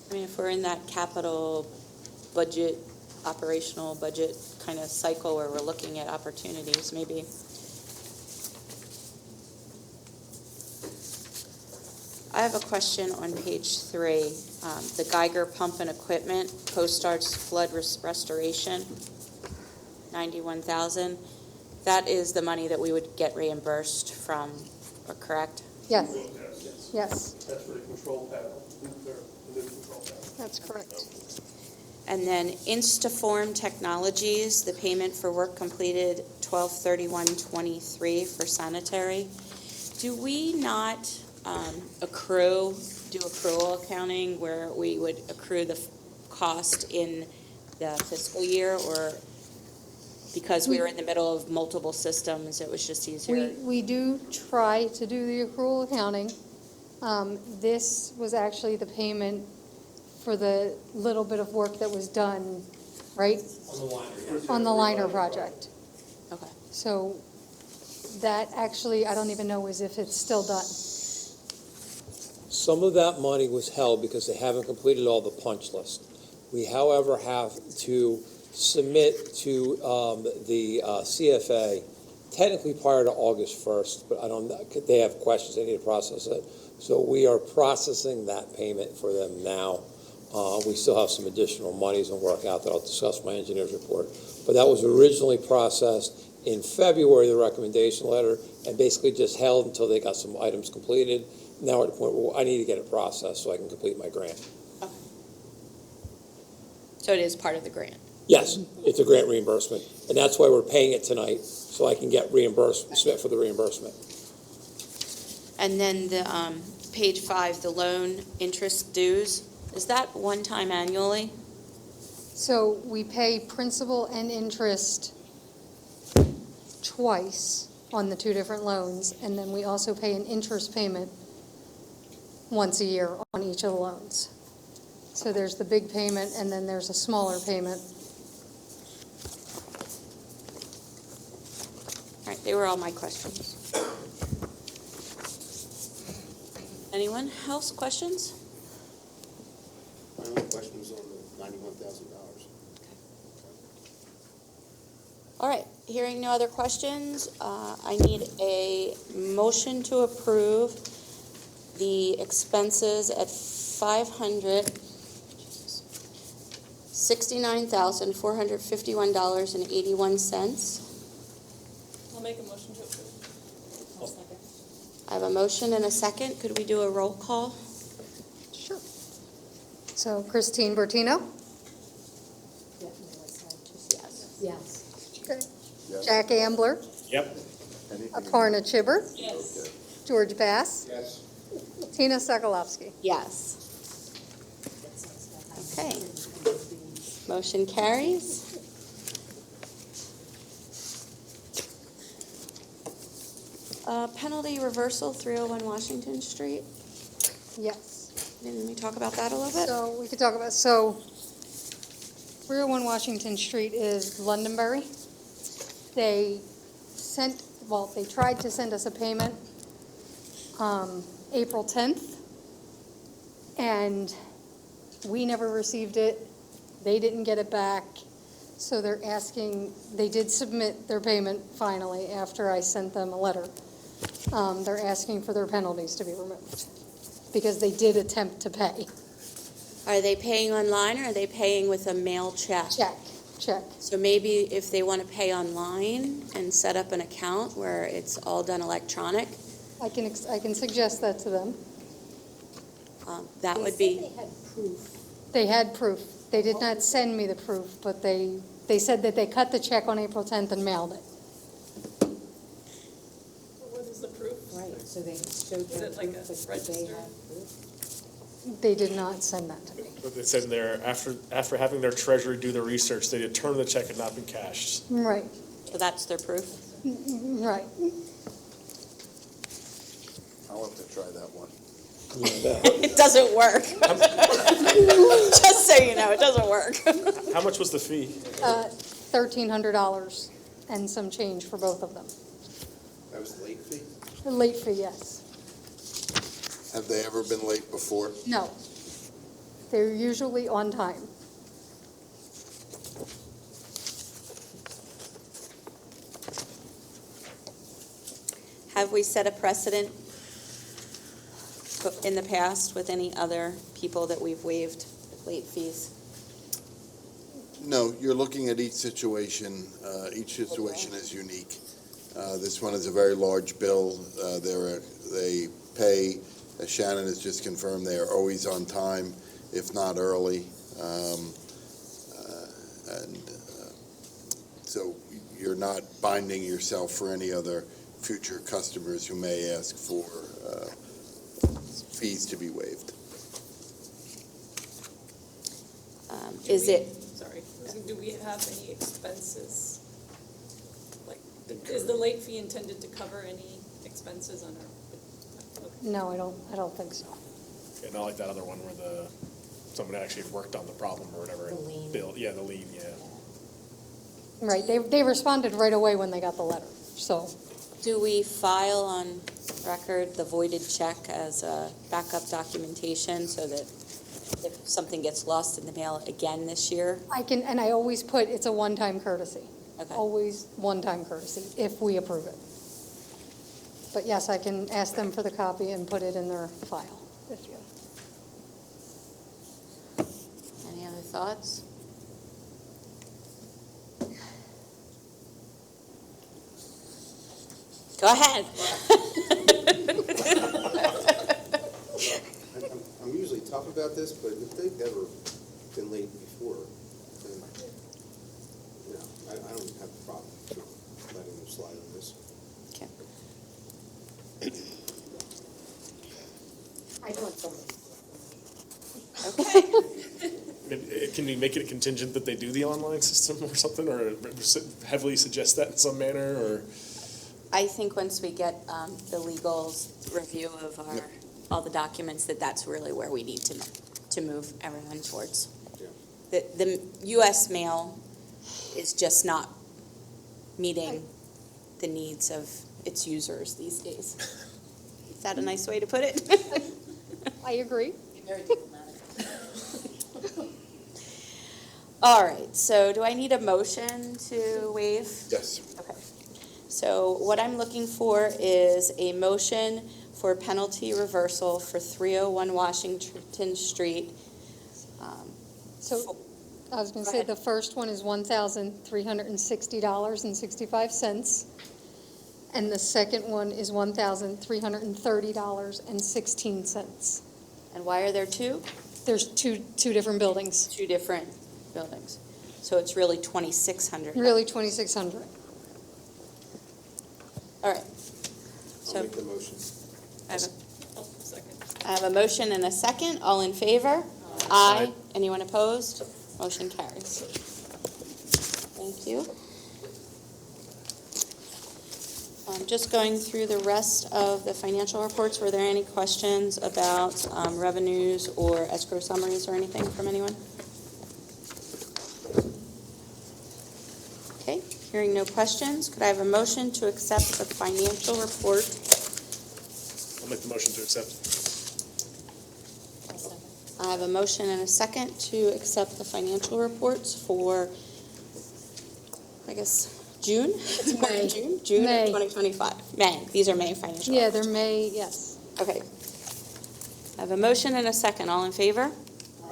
I mean, if we're in that capital budget, operational budget kind of cycle where we're looking at opportunities, maybe. I have a question on page 3, the Geiger pump and equipment, CoStar's flood restoration, 91,000. That is the money that we would get reimbursed from, correct? Yes, Yes. yes, That's for the control panel, the new control panel. that's correct. And then Instaform Technologies, the payment for work completed 12/31/23 for sanitary. Do we not do accrual accounting where we would accrue the cost in the fiscal year, or because we were in the middle of multiple systems, it was just easier? We do try to do the accrual accounting. This was actually the payment for the little bit of work that was done, right? On the liner, yes. On the liner project. Okay. So That actually, I don't even know as if it's still done. Some of that money was held because they haven't completed all the punch list. We, however, have to submit to the CFA technically prior to August 1st, but they have questions, they need to process it. So we are processing that payment for them now. We still have some additional monies and work out that I'll discuss in my engineer's report. But that was originally processed in February, the recommendation letter, and basically just held until they got some items completed. Now we're at the point where I need to get it processed so I can complete my grant. So it is part of the grant. Yes, it's a grant reimbursement, and that's why we're paying it tonight, so I can get reimbursed, submit for the reimbursement. And then the, page 5, the loan interest dues, is that one time annually? So we pay principal and interest twice on the two different loans, and then we also pay an interest payment once a year on each of the loans. So there's the big payment, and then there's a smaller payment. All right, they were all my questions. Anyone else questions? My only question was on the $91,000. All right, hearing no other questions, I need a motion to approve the expenses at $569,451.81. I'll make a motion to approve. I'll second. I have a motion and a second. Could we do a roll call? Sure. So Christine Bertino? Yes. Okay. Jack Ambler? Yep. Aparna Chibber? Yes. George Bass? Yes. Tina Sokolowski? Yes. Okay. Motion carries. Penalty reversal, 301 Washington Street. Yes. Didn't we talk about that a little bit? So we could talk about, so 301 Washington Street is Londonderry. They tried to send us a payment April 10th, and we never received it. They didn't get it back, so they're asking, they did submit their payment finally after I sent them a letter. They're asking for their penalties to be removed because they did attempt to pay. Are they paying online or are they paying with a mail check? Check. So maybe if they want to pay online and set up an account where it's all done electronic, I can suggest that to them. that would be. They had proof. They had proof. They did not send me the proof, but they said that they cut the check on April 10th and mailed it. What is the proof? Right, so they showed Is their it like proof, a but did they register? have proof? They did not send that to me. But it said in there, after having their treasurer do the research, they determined the check had not been cashed. Right, So that's their proof? right. I'll have to try that one. It doesn't work. Just so you know, it doesn't work. How much was the fee? $1,300 and some change for both of them. That was the late fee? The late fee, yes. Have they ever been late before? No. They're usually on time. Have we set a precedent in the past with any other people that we've waived late fees? No, you're looking at each situation. Each situation is unique. This one is a very large bill. They pay, as Shannon has just confirmed, they are always on time, if not early. So you're not binding yourself for any other future customers who may ask for fees to be waived. Do we have any expenses? Like, is the late fee intended to cover any expenses on our? Okay. No, I don't think so. Yeah, not like that other one where someone actually worked on the problem or whatever. The lien. Yeah, the lien, yeah. Right, they responded right away when they got the letter, so Do we file on record the voided check as a backup documentation so that if something gets lost in the mail again this year? I can, and I always put, it's a one-time courtesy. Okay. Always one-time courtesy, if we approve it. But yes, I can ask them for the copy and put it in their file, if you. Any other thoughts? Go ahead. I'm usually tough about this, but if they've ever been late before, then, I don't have a problem letting them slide on this. Okay. I want somebody. Okay. Can we make it a contingent that they do the online system or something, or heavily suggest that in some manner, or? I think once we get the legal review of all the documents, that's really where we need to move everyone towards. Yeah. The U.S. mail is just not meeting the needs of its users these days. Is that a nice way to put it? I agree. Very diplomatic. All right, so do I need a motion to waive? Yes. Okay. So what I'm looking for is a motion for penalty reversal for 301 Washington Street. So, I was going Go to say, ahead. the first one is $1,360.65, and the second one is $1,330.16. And why are there two? There's two different buildings, Two different buildings. So it's really 2,600. really 2,600. All right. I'll So make the motion. I have a motion and a second. All in favor? Aye. Anyone opposed? Motion carries. Thank you. Just going through the rest of the financial reports, were there any questions about revenues or escrow summaries or anything from anyone? Okay, hearing no questions, could I have a motion to accept the financial report? I'll make the motion to accept. I have a motion and a second to accept the financial reports for, I guess, June? May. June May. of 2025. May. These are May financial Yeah, reports. they're May, yes. Okay. I have a motion and a second. All in favor?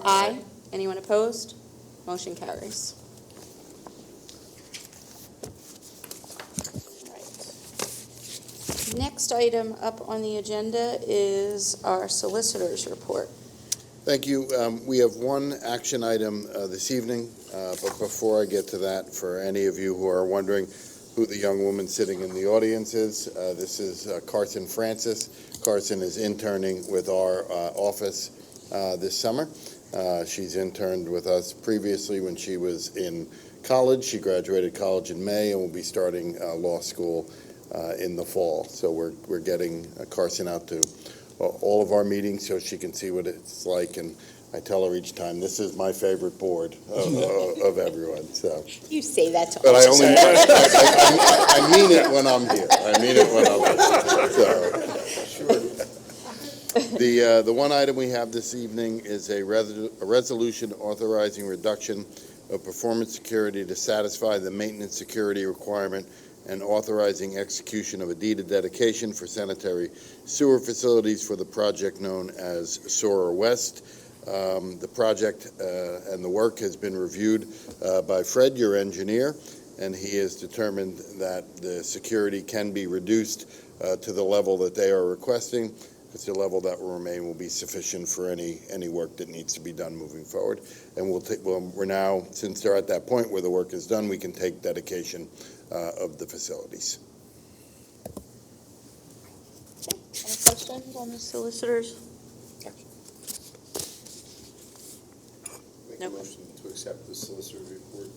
Aye. Anyone opposed? Motion carries. All right. Next item up on the agenda is our solicitor's report. Thank you. We have one action item this evening, but before I get to that, for any of you who are wondering who the young woman sitting in the audience is, this is Carson Francis. Carson is interning with our office this summer. She's interned with us previously when she was in college. She graduated college in May and will be starting law school in the fall. So we're getting Carson out to all of our meetings so she can see what it's like, and I tell her each time, this is my favorite board of everyone, so. You say that to But all. I only, I mean it when I'm here, I mean it when I'm here, so. The one item we have this evening is a resolution authorizing reduction of performance security to satisfy the maintenance security requirement and authorizing execution of a deed of dedication for sanitary sewer facilities for the project known as SOAR West. The project and the work has been reviewed by Fred, your engineer, and he has determined that the security can be reduced to the level that they are requesting. It's a level that will remain will be sufficient for any work that needs to be done moving forward. And we're now, since they're at that point where the work is done, we can take dedication of the facilities. Any questions on the solicitors? Make No. a motion to accept the solicitor's report.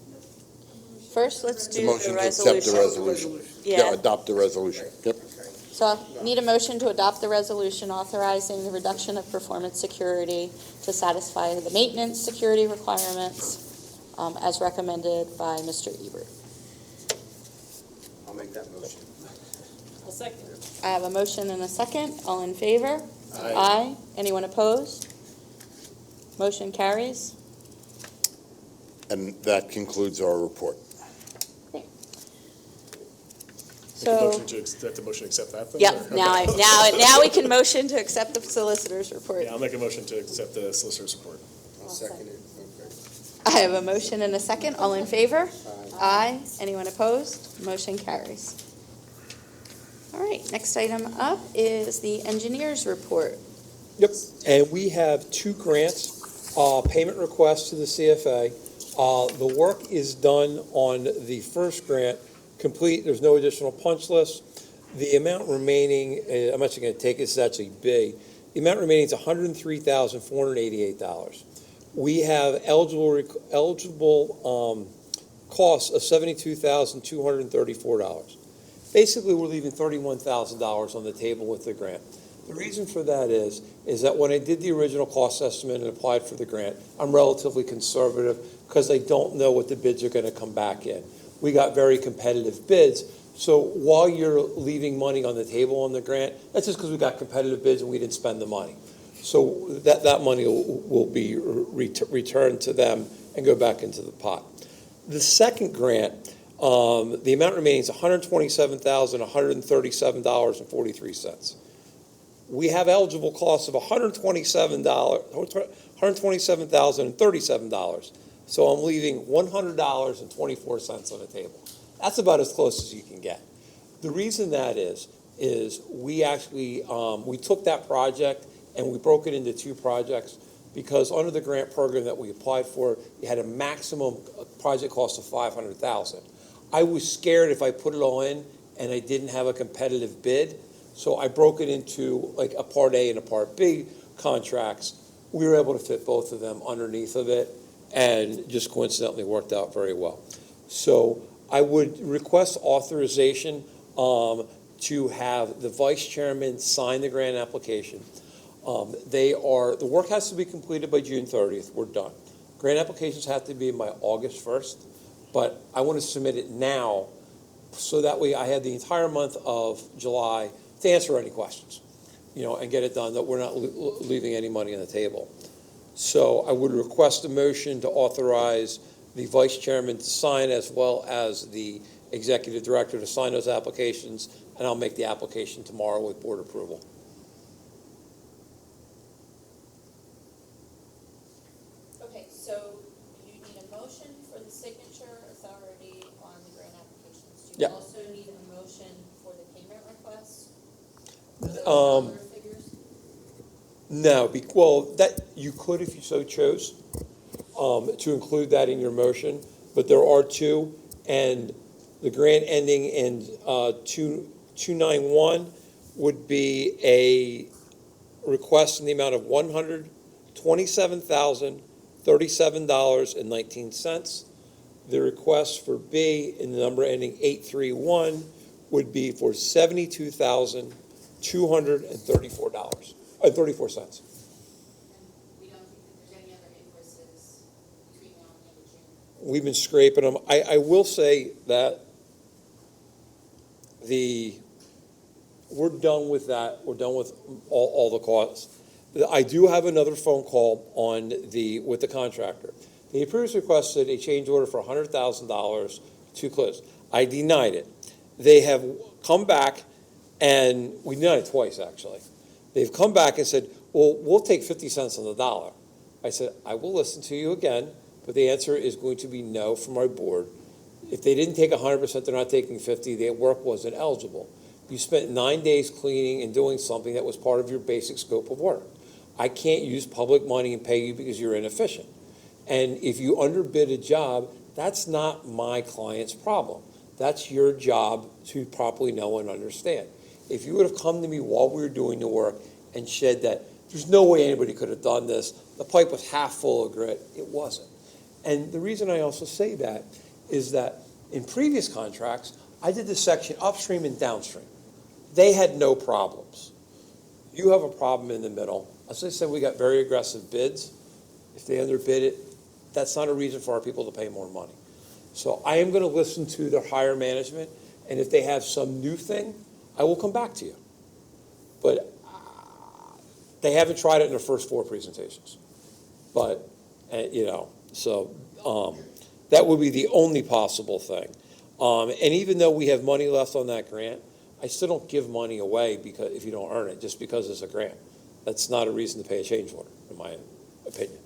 First, let's The do motion the to accept resolution. the resolution. Yeah, adopt the resolution. Yep. So I need a motion to adopt the resolution authorizing the reduction of performance security to satisfy the maintenance security requirements as recommended by Mr. Ebert. I'll make that motion. second. I have a motion and a second. All in favor? Aye. Anyone opposed? Motion carries. And that concludes our report. Make a So, motion to accept the motion to accept that then? yep, or- now we can motion to accept the solicitor's report. Yeah, I'll make a motion to accept the solicitor's report. I'll second it, okay. I have a motion and a second. All in favor? Aye. Anyone opposed? Motion carries. All right, next item up is the engineer's report. Yep, and we have 2 grants, payment requests to the CFA. The work is done on the first grant, complete, there's no additional punch list. The amount remaining, I'm actually gonna take, this is actually B. The amount remaining is $103,488. We have eligible costs of $72,234. Basically, we're leaving $31,000 on the table with the grant. The reason for that is that when I did the original cost estimate and applied for the grant, I'm relatively conservative because I don't know what the bids are going to come back in. We got very competitive bids, so while you're leaving money on the table on the grant, that's just because we got competitive bids and we didn't spend the money. So that money will be returned to them and go back into the pot. The second grant, the amount remaining is $127,137.43. We have eligible costs of $127,037. So I'm leaving $100.24 on the table. That's about as close as you can get. The reason that is we actually, we took that project and we broke it into 2 projects because under the grant program that we applied for, you had a maximum project cost of $500,000. I was scared if I put it all in and I didn't have a competitive bid, so I broke it into like a Part A and a Part B contracts. We were able to fit both of them underneath of it, and just coincidentally worked out very well. So I would request authorization to have the vice chairman sign the grant application. The work has to be completed by June 30th. We're done. Grant applications have to be in by August 1st, but I want to submit it now so that way I have the entire month of July to answer any questions, and get it done, that we're not leaving any money on the table. So I would request a motion to authorize the vice chairman to sign as well as the executive director to sign those applications, and I'll make the application tomorrow with board approval. Okay, so you need a motion for the signature authority on the grant applications. Do you Yep. also need a motion for the payment requests? Figures? No, well, that, you could if you so chose, to include that in your motion, but there are 2, and the grant ending in 291 would be a request in the amount of $127,037.19. The request for B in the number ending 831 would be for $72,234.34. And we don't think that there's any other invoices between now and the end of June. We've been scraping them. I will say that we're done with that. We're done with all the costs. I do have another phone call with the contractor. They previously requested a change order for $100,000 to close. I denied it. They have come back, and we denied it twice, actually. They've come back and said, well, we'll take 50 cents on the dollar. I said, I will listen to you again, but the answer is going to be no from our board. If they didn't take 100%, they're not taking 50, their work wasn't eligible. You spent 9 days cleaning and doing something that was part of your basic scope of work. I can't use public money and pay you because you're inefficient. And if you underbid a job, that's not my client's problem. That's your job to properly know and understand. If you would have come to me while we were doing the work and said that there's no way anybody could have done this, the pipe was half full of grit, it wasn't. And the reason I also say that is that in previous contracts, I did the section upstream and downstream. They had no problems. You have a problem in the middle. As I said, we got very aggressive bids. If they underbid it, that's not a reason for our people to pay more money. So I am going to listen to their higher management, and if they have some new thing, I will come back to you. But they haven't tried it in their first 4 presentations. But, so that would be the only possible thing. And even though we have money left on that grant, I still don't give money away because if you don't earn it, just because it's a grant. That's not a reason to pay a change order, in my opinion.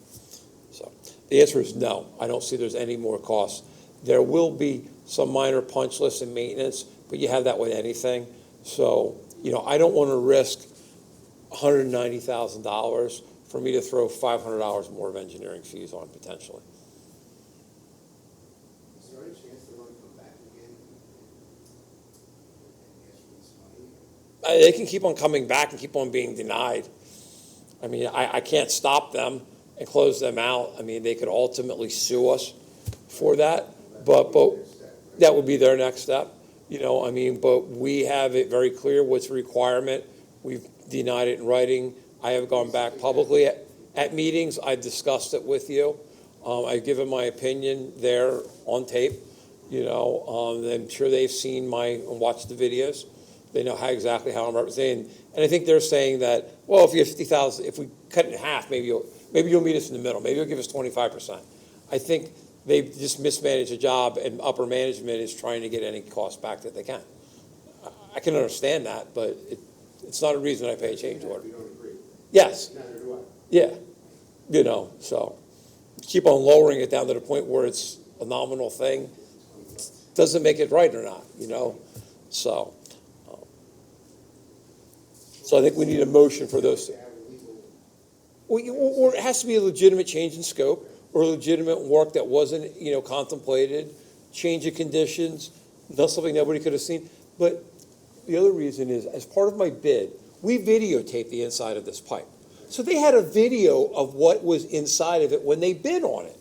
So the answer is no. I don't see there's any more costs. There will be some minor punch lists and maintenance, but you have that with anything. So, I don't want to risk $190,000 for me to throw $500 more of engineering fees on potentially. Is there any chance they're gonna come back again and ask for this money? They can keep on coming back and keep on being denied. I mean, I can't stop them and close them out. I mean, they could ultimately sue us for that, but that would be their next step. But we have it very clear what's a requirement. We've denied it in writing. I have gone back publicly at meetings. I've discussed it with you. I've given my opinion there on tape. I'm sure they've seen and watched the videos. They know exactly how I'm representing. And I think they're saying that, well, if you have 50,000, if we cut it in half, maybe you'll meet us in the middle. Maybe you'll give us 25%. I think they've just mismanaged the job, and upper management is trying to get any cost back that they can. I can understand that, but it's not a reason I pay a change order. You don't agree? Yes. Neither do I. Yeah. So keep on lowering it down to the point where it's a nominal thing. Doesn't make it right or not, So. So I think we need a motion for those. Or it has to be a legitimate change in scope or legitimate work that wasn't, contemplated, change of conditions, not something nobody could have seen. But the other reason is, as part of my bid, we videotaped the inside of this pipe. So they had a video of what was inside of it when they bid on it.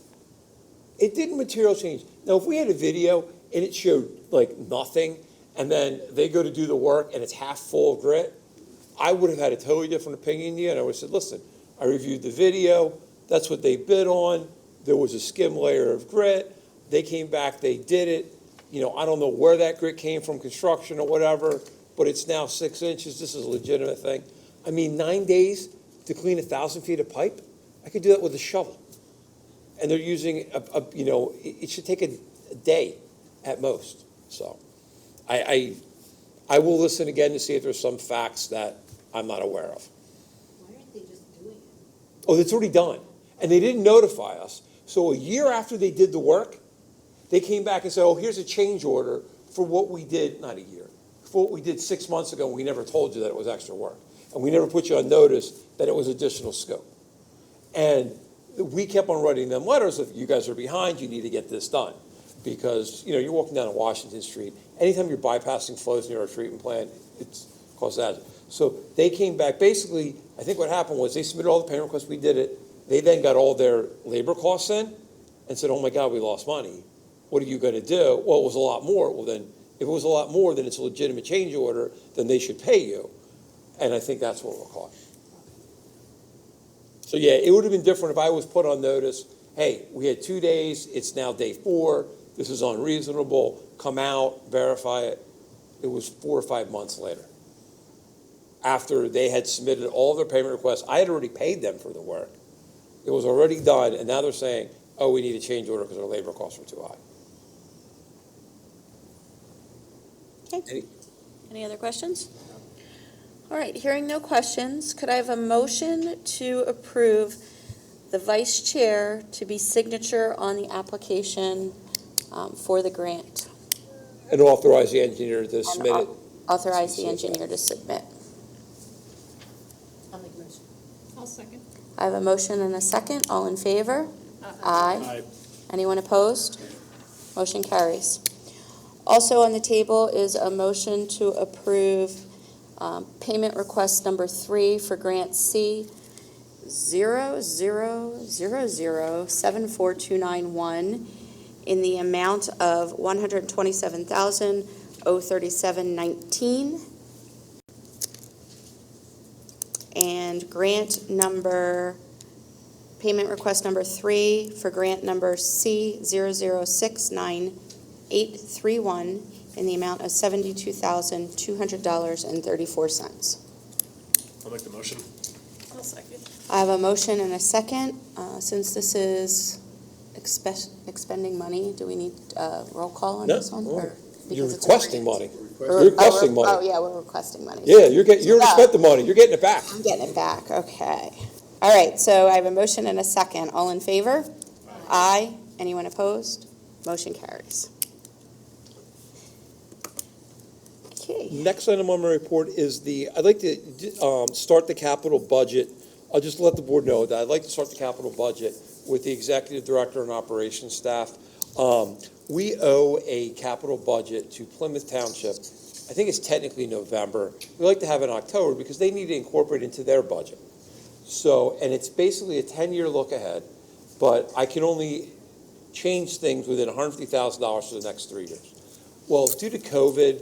It didn't material change. Now, if we had a video and it showed like nothing, and then they go to do the work and it's half full of grit, I would have had a totally different opinion than you, and I would have said, listen, I reviewed the video, that's what they bid on, there was a skim layer of grit, they came back, they did it, I don't know where that grit came from, construction or whatever, but it's now 6 inches, this is a legitimate thing. 9 days to clean 1,000 feet of pipe? I could do that with a shovel. And they're using, it should take a day at most. So I will listen again to see if there's some facts that I'm not aware of. Why aren't they just doing it? Oh, it's already done. And they didn't notify us. So a year after they did the work, they came back and said, oh, here's a change order for what we did, not a year, for what we did 6 months ago, and we never told you that it was extra work. And we never put you on notice that it was additional scope. And we kept on writing them letters of, you guys are behind, you need to get this done. Because, you're walking down Washington Street, anytime you're bypassing flows near a treatment plant, it's caused that. So they came back, basically, I think what happened was they submitted all the payment requests, we did it, they then got all their labor costs in, and said, oh my God, we lost money. What are you gonna do? Well, it was a lot more. Well then, if it was a lot more, then it's a legitimate change order, then they should pay you. And I think that's what we're caught. So yeah, it would have been different if I was put on notice, hey, we had 2 days, it's now day 4, this is unreasonable, come out, verify it. It was 4 or 5 months later. After they had submitted all their payment requests, I had already paid them for the work. It was already done, and now they're saying, oh, we need a change order because our labor costs were too high. Okay. Any other questions? All right, hearing no questions, could I have a motion to approve the vice chair to be signature on the application for the grant? And authorize the engineer to submit it. Authorize the engineer to submit. I'll make a motion. I'll second. I have a motion and a second. All in favor? Aye. Anyone opposed? Motion carries. Also on the table is a motion to approve payment request number 3 for grant C 000074291 in the amount of $127,037.19. And payment request number 3 for grant number C 0069831 in the amount of $72,200.34. I'll make the motion. I'll second. I have a motion and a second. Since this is expending money, do we need roll call on No. this one? or- You're because it's a requesting grant? money. Or- You're requesting Oh, money. yeah, we're requesting money. Yeah, you already spent the money, you're getting it back. I'm getting it back, okay. All right, so I have a motion and a second. All in favor? Aye. Anyone opposed? Motion carries. Okay. Next item on my report is I'd like to start the capital budget. I'll just let the board know that I'd like to start the capital budget with the executive director and operations staff. We owe a capital budget to Plymouth Township. I think it's technically November. We like to have it in October because they need to incorporate into their budget. So, and it's basically a 10-year look ahead, but I can only change things within $150,000 for the next 3 years. Well, due to COVID,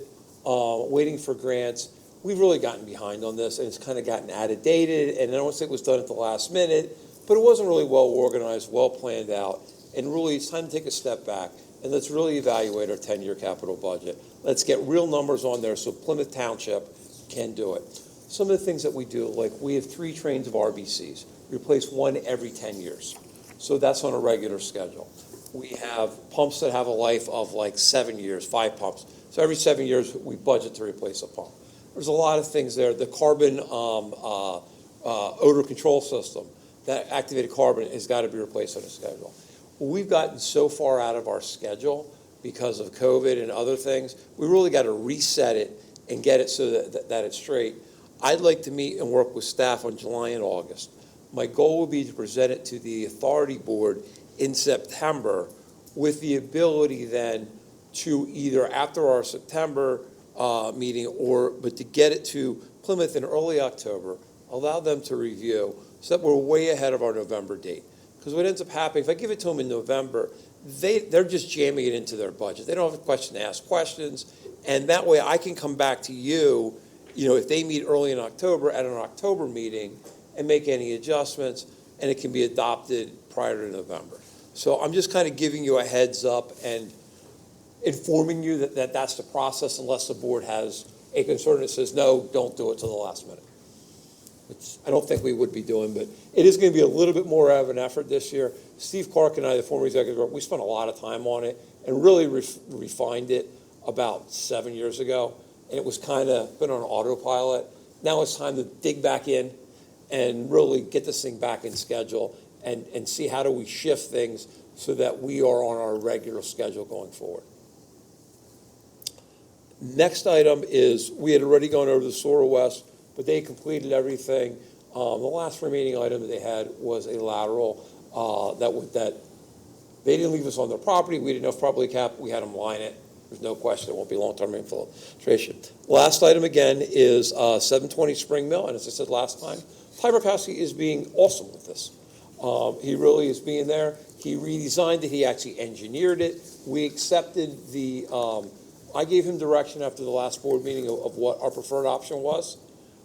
waiting for grants, we've really gotten behind on this, and it's kind of gotten dated, and I don't want to say it was done at the last minute, but it wasn't really well organized, well planned out, and really it's time to take a step back, and let's really evaluate our 10-year capital budget. Let's get real numbers on there so Plymouth Township can do it. Some of the things that we do, like we have 3 trains of RBCs, replace one every 10 years. So that's on a regular schedule. We have pumps that have a life of like 7 years, 5 pumps. So every 7 years, we budget to replace a pump. There's a lot of things there. The carbon odor control system, that activated carbon has got to be replaced on a schedule. Well, we've gotten so far out of our schedule because of COVID and other things, we really got to reset it and get it so that it's straight. I'd like to meet and work with staff on July and August. My goal would be to present it to the authority board in September with the ability then to either after our September meeting but to get it to Plymouth in early October, allow them to review so that we're way ahead of our November date. Because what ends up happening, if I give it to them in November, they're just jamming it into their budget. They don't have a question to ask questions, and that way I can come back to you, if they meet early in October at an October meeting and make any adjustments, and it can be adopted prior to November. So I'm just kind of giving you a heads up and informing you that that's the process unless the board has a concern that says, no, don't do it till the last minute. Which I don't think we would be doing, but it is going to be a little bit more of an effort this year. Steve Clark and I, the former executive director, we spent a lot of time on it and really refined it about 7 years ago. And it was kind of been on autopilot. Now it's time to dig back in and really get this thing back in schedule and see how do we shift things so that we are on our regular schedule going forward. Next item is, we had already gone over the Sora West, but they completed everything. The last remaining item that they had was a lateral that they didn't leave us on their property. We didn't know if properly capped. We had them line it. There's no question it won't be long-term infiltration. Last item again is 720 Spring Mill, and as I said last time, Ty Barkowski is being awesome with this. He really is being there. He redesigned it. He actually engineered it. We accepted I gave him direction after the last board meeting of what our preferred option was.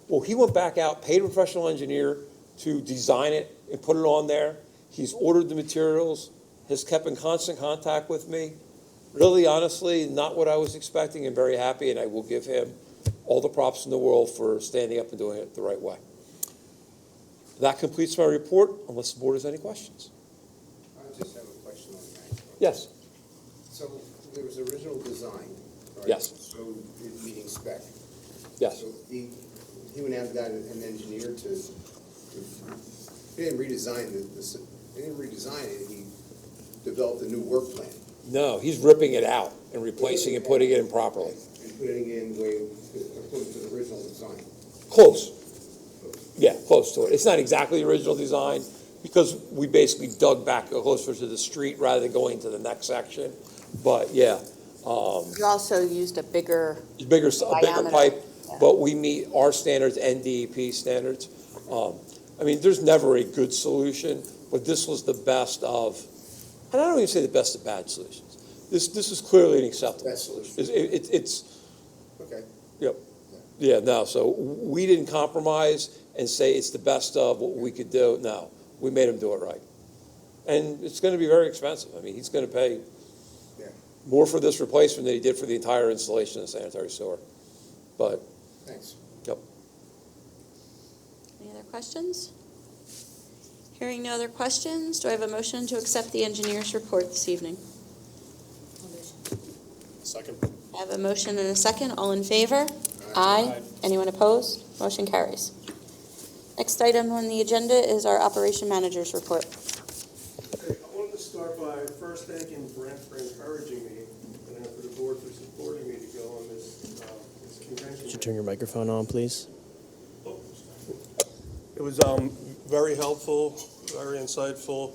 Well, he went back out, paid a professional engineer to design it and put it on there. He's ordered the materials, has kept in constant contact with me. Really, honestly, not what I was expecting, and very happy, and I will give him all the props in the world for standing up and doing it the right way. That completes my report, unless the board has any questions. I just have a question on that. Yes. So there was original design, right? Yes. So it meeting spec. Yes. So he went out and got an engineer he didn't redesign it, he developed a new work plan. No, he's ripping it out and replacing and putting it in properly. And putting it in according to the original design. Close. Yeah, close to it. It's not exactly the original design because we basically dug back closer to the street rather than going to the next section. But yeah. You also used a bigger diameter pipe, yeah. But we meet our standards and DEP standards. There's never a good solution, but this was the best of, and I don't even say the best of bad solutions. This is clearly an acceptable Best solution. solution. It's Okay. Yep. Yeah, no, so we didn't compromise and say it's the best of what we could do. No, we made him do it right. And it's going to be very expensive. He's going to pay. Yeah. more for this replacement than he did for the entire installation of sanitary sewer. But, Thanks. yep. Any other questions? Hearing no other questions, do I have a motion to accept the engineer's report this evening? Second. I have a motion and a second. All in favor? Aye. Anyone opposed? Motion carries. Next item on the agenda is our operation manager's report. Okay, I wanted to start by first thanking Brent for encouraging me, and then for the board for supporting me to go on this convention. Could you turn your microphone on, please? It was very helpful, very insightful.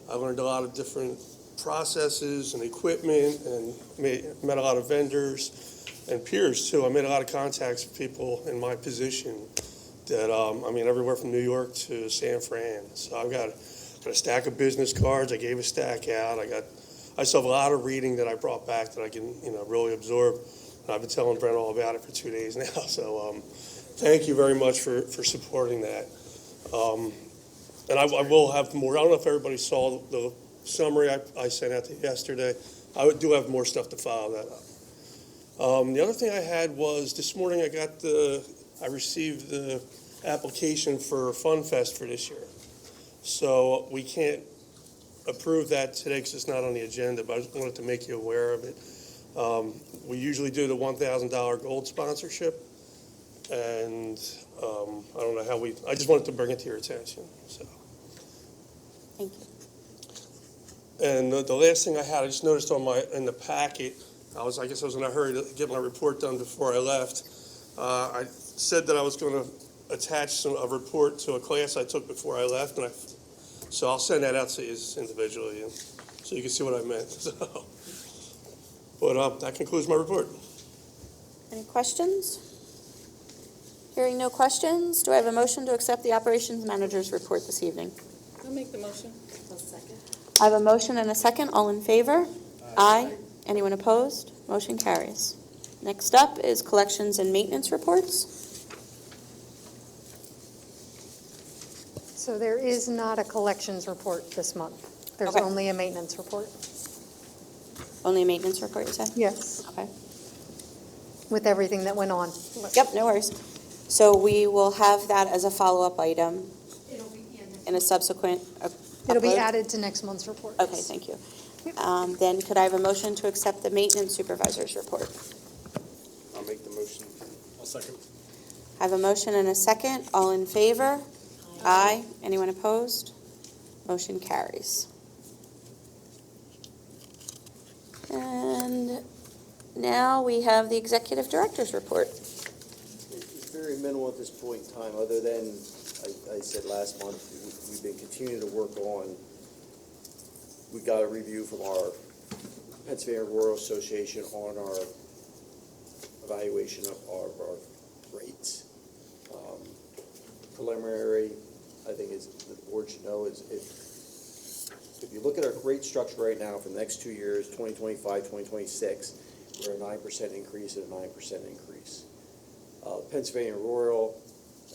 I learned a lot of different processes and equipment, and met a lot of vendors and peers too. I made a lot of contacts with people in my position that, everywhere from New York to San Fran. So I've got a stack of business cards. I gave a stack out. I still have a lot of reading that I brought back that I can, really absorb. And I've been telling Brent all about it for 2 days now. So thank you very much for supporting that. And I will have more. I don't know if everybody saw the summary I sent out to you yesterday. I do have more stuff to follow that up. The other thing I had was this morning I received the application for Fun Fest for this year. So we can't approve that today because it's not on the agenda, but I just wanted to make you aware of it. We usually do the $1,000 gold sponsorship, and I don't know I just wanted to bring it to your attention. So. Thank you. And the last thing I had, I just noticed in the packet, I guess I was in a hurry to get my report done before I left. I said that I was going to attach a report to a class I took before I left, so I'll send that out to you individually, so you can see what I meant. So, but that concludes my report. Any questions? Hearing no questions, do I have a motion to accept the operations manager's report this evening? I'll make the motion. I'll second. I have a motion and a second. All in favor? Aye. Anyone opposed? Motion carries. Next up is collections and maintenance reports. So there is not a collections report this month. There's Okay. only a maintenance report. Only a maintenance report, you said? Yes, Okay. with everything that went on. Yep, no worries. So we will have that as a follow-up item in a subsequent It'll be upload? added to next month's report. Okay, yes. thank you. Then could I have a motion to accept the maintenance supervisor's report? I'll make the motion. I'll second. I have a motion and a second. All in favor? Aye. Anyone opposed? Motion carries. And now we have the executive director's report. It's very minimal at this point in time, other than, I said last month, we've been continuing to work on, we got a review from our Pennsylvania Rural Association on our evaluation of our rates. Preliminary, I think is, the board should know, is if you look at our rate structure right now for the next 2 years, 2025, 2026, we're a 9% increase and a 9% increase. Pennsylvania Rural,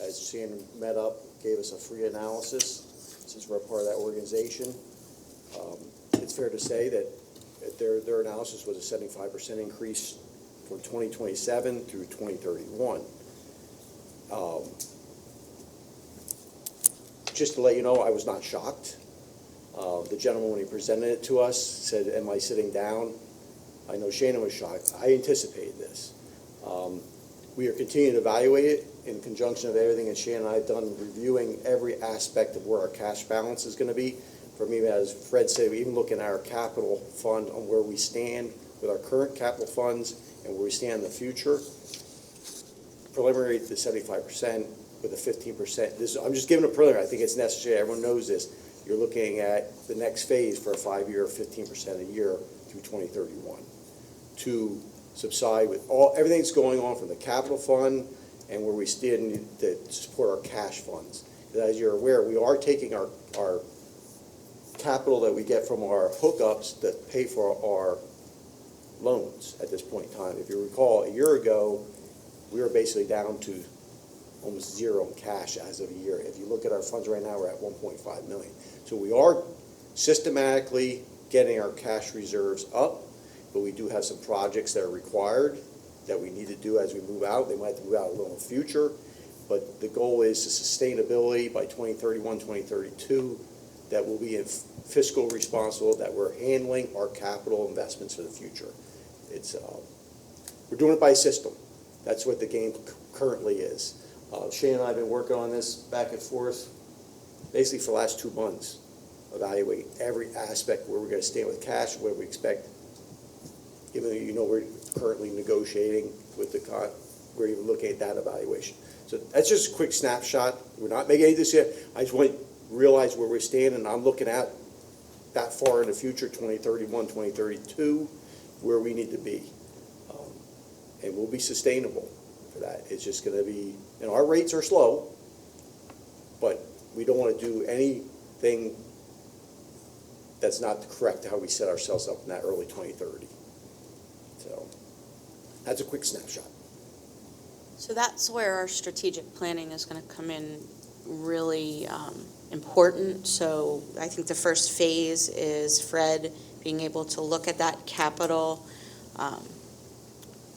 as Shannon met up, gave us a free analysis since we're a part of that organization. It's fair to say that their analysis was a 75% increase from 2027 through 2031. Just to let you know, I was not shocked. The gentleman, when he presented it to us, said, "Am I sitting down?" I know Shannon was shocked. I anticipated this. We are continuing to evaluate it in conjunction with everything that Shannon and I have done, reviewing every aspect of where our cash balance is going to be. For me, as Fred said, we even look at our capital fund on where we stand with our current capital funds and where we stand in the future. Preliminary to 75% with a 15%. I'm just giving a preliminary. I think it's necessary. Everyone knows this. You're looking at the next phase for a 5-year, 15% a year through 2031 to subside with everything that's going on from the capital fund and where we stand to support our cash funds. As you're aware, we are taking our capital that we get from our hookups that pay for our loans at this point in time. If you recall, a year ago, we were basically down to almost zero in cash as of a year. If you look at our funds right now, we're at 1.5 million. So we are systematically getting our cash reserves up, but we do have some projects that are required that we need to do as we move out. They might have to move out a little in the future, but the goal is to sustainability by 2031, 2032, that we'll be fiscal responsible, that we're handling our capital investments for the future. It's, we're doing it by system. That's what the game currently is. Shane and I have been working on this back and forth basically for the last 2 months, evaluating every aspect where we're going to stand with cash, where we expect, even though you know we're currently negotiating with the we're even looking at that evaluation. So that's just a quick snapshot. We're not making any decision. I just want to realize where we stand, and I'm looking at that far in the future, 2031, 2032, where we need to be. And we'll be sustainable for that. It's just going to be, and our rates are slow, but we don't want to do anything that's not correct to how we set ourselves up in that early 2030. So that's a quick snapshot. So that's where our strategic planning is going to come in really important. So I think the first phase is Fred being able to look at that capital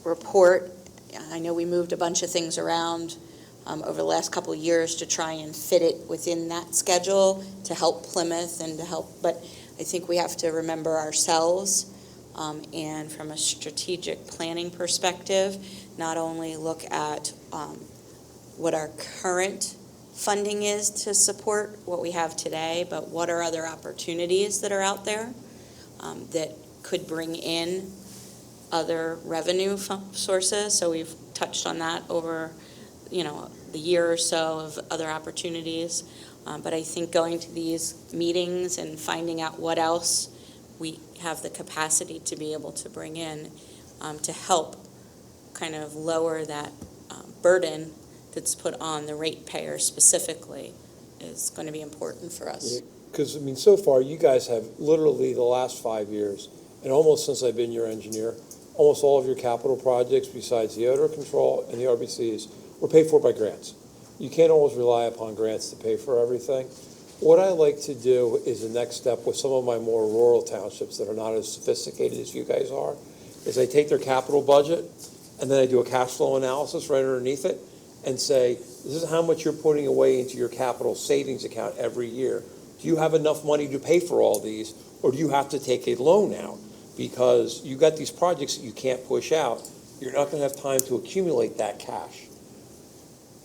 report. I know we moved a bunch of things around over the last couple of years to try and fit it within that schedule to help Plymouth and to help, but I think we have to remember ourselves and from a strategic planning perspective, not only look at what our current funding is to support what we have today, but what are other opportunities that are out there that could bring in other revenue sources. So we've touched on that over, the year or so of other opportunities. But I think going to these meetings and finding out what else we have the capacity to be able to bring in to help kind of lower that burden that's put on the ratepayer specifically is going to be important for us. Because, so far, you guys have literally the last 5 years, and almost since I've been your engineer, almost all of your capital projects, besides the odor control and the RBCs, were paid for by grants. You can't always rely upon grants to pay for everything. What I like to do is the next step with some of my more rural townships that are not as sophisticated as you guys are, is I take their capital budget, and then I do a cash flow analysis right underneath it, and say, this is how much you're putting away into your capital savings account every year. Do you have enough money to pay for all these, or do you have to take a loan out? Because you got these projects that you can't push out. You're not going to have time to accumulate that cash.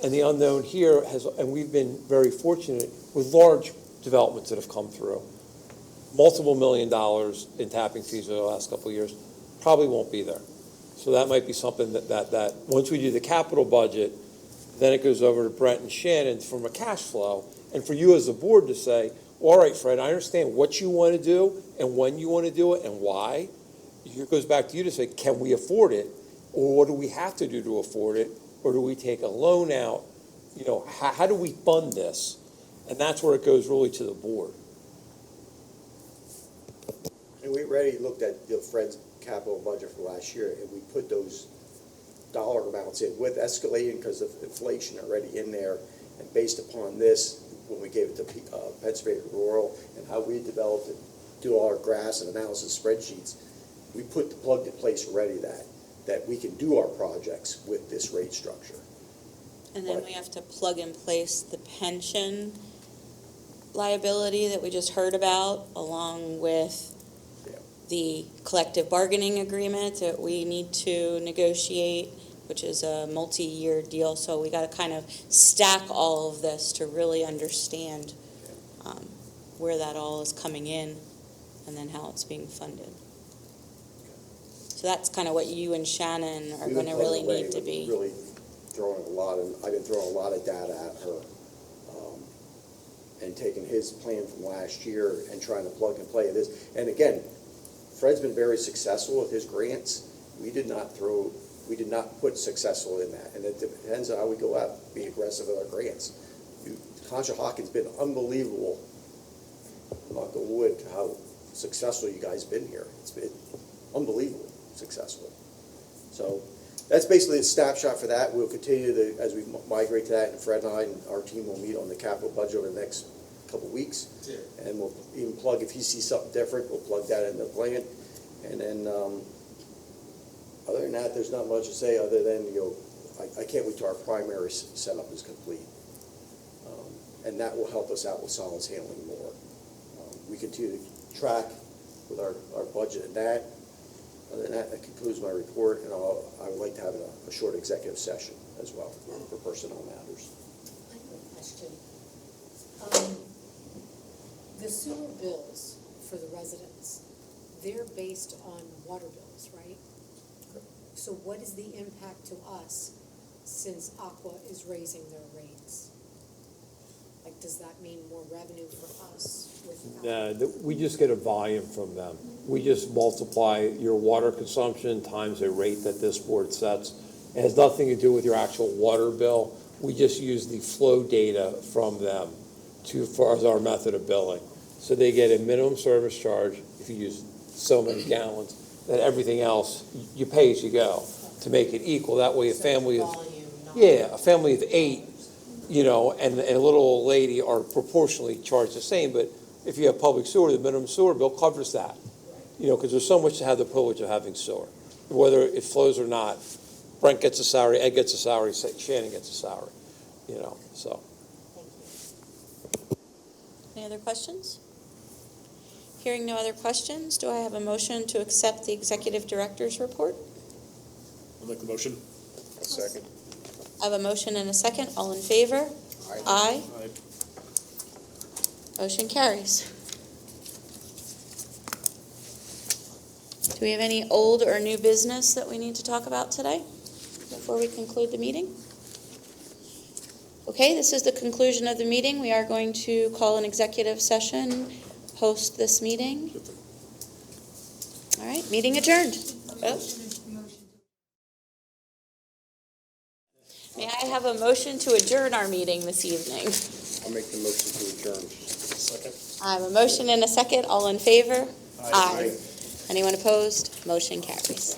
And the unknown here and we've been very fortunate with large developments that have come through. Multiple $1 million in tapping fees over the last couple of years probably won't be there. So that might be something that once we do the capital budget, then it goes over to Brent and Shannon from a cash flow, and for you as a board to say, all right, Fred, I understand what you want to do and when you want to do it and why. It goes back to you to say, can we afford it? Or what do we have to do to afford it? Or do we take a loan out? How do we fund this? And that's where it goes really to the board. And we already looked at Fred's capital budget for last year, and we put those dollar amounts in with escalating because of inflation already in there. And based upon this, when we gave it to Pennsylvania Rural and how we developed it, do all our graphs and analysis spreadsheets, we plugged in place already that we can do our projects with this rate structure. And then we have to plug in place the pension liability that we just heard about, along with the collective bargaining agreement that we need to negotiate, which is a multi-year deal. So we got to kind of stack all of this to really understand where that all is coming in and then how it's being funded. So that's kind of what you and Shannon are going to really need to be. Really throwing I've been throwing a lot of data at her and taking his plan from last year and trying to plug and play this. And again, Fred's been very successful with his grants. We did not put successful in that. And it depends on how we go out, be aggressive with our grants. Conshohocken's been unbelievable, knock on wood, how successful you guys been here. It's been unbelievable successful. So that's basically a snapshot for that. We'll continue as we migrate to that, and Fred and I and our team will meet on the capital budget over the next couple of weeks. And we'll even plug, if he sees something different, we'll plug that in the plan. And then Other than that, there's not much to say, other than, I can't wait till our primary setup is complete. And that will help us out with solids handling more. We continue to track with our budget and that. Other than that concludes my report, and I would like to have a short executive session as well for personnel matters. I have a question. The sewer bills for the residents, they're based on water bills, right? So what is the impact to us since Aqua is raising their rates? Like, does that mean more revenue for us? We just get a volume from them. We just multiply your water consumption times a rate that this board sets. It has nothing to do with your actual water bill. We just use the flow data from them as our method of billing. So they get a minimum service charge if you use so many gallons, then everything else, you pay as you go to make it equal. That way a family of 8, and a little old lady are proportionally charged the same, but if you have public sewer, the minimum sewer bill covers that. Because there's so much to have the privilege of having sewer. Whether it flows or not, Brent gets a salary, Ed gets a salary, Shannon gets a salary, so. Any other questions? Hearing no other questions, do I have a motion to accept the executive director's report? I'll make the motion. A second. I have a motion and a second. All in favor? Aye. Motion carries. Do we have any old or new business that we need to talk about today before we conclude the meeting? Okay, this is the conclusion of the meeting. We are going to call an executive session post this meeting. All right, meeting adjourned. Oh. May I have a motion to adjourn our meeting this evening? I'll make the motion to adjourn. Second. I have a motion and a second. All in favor? Aye. Anyone opposed? Motion carries.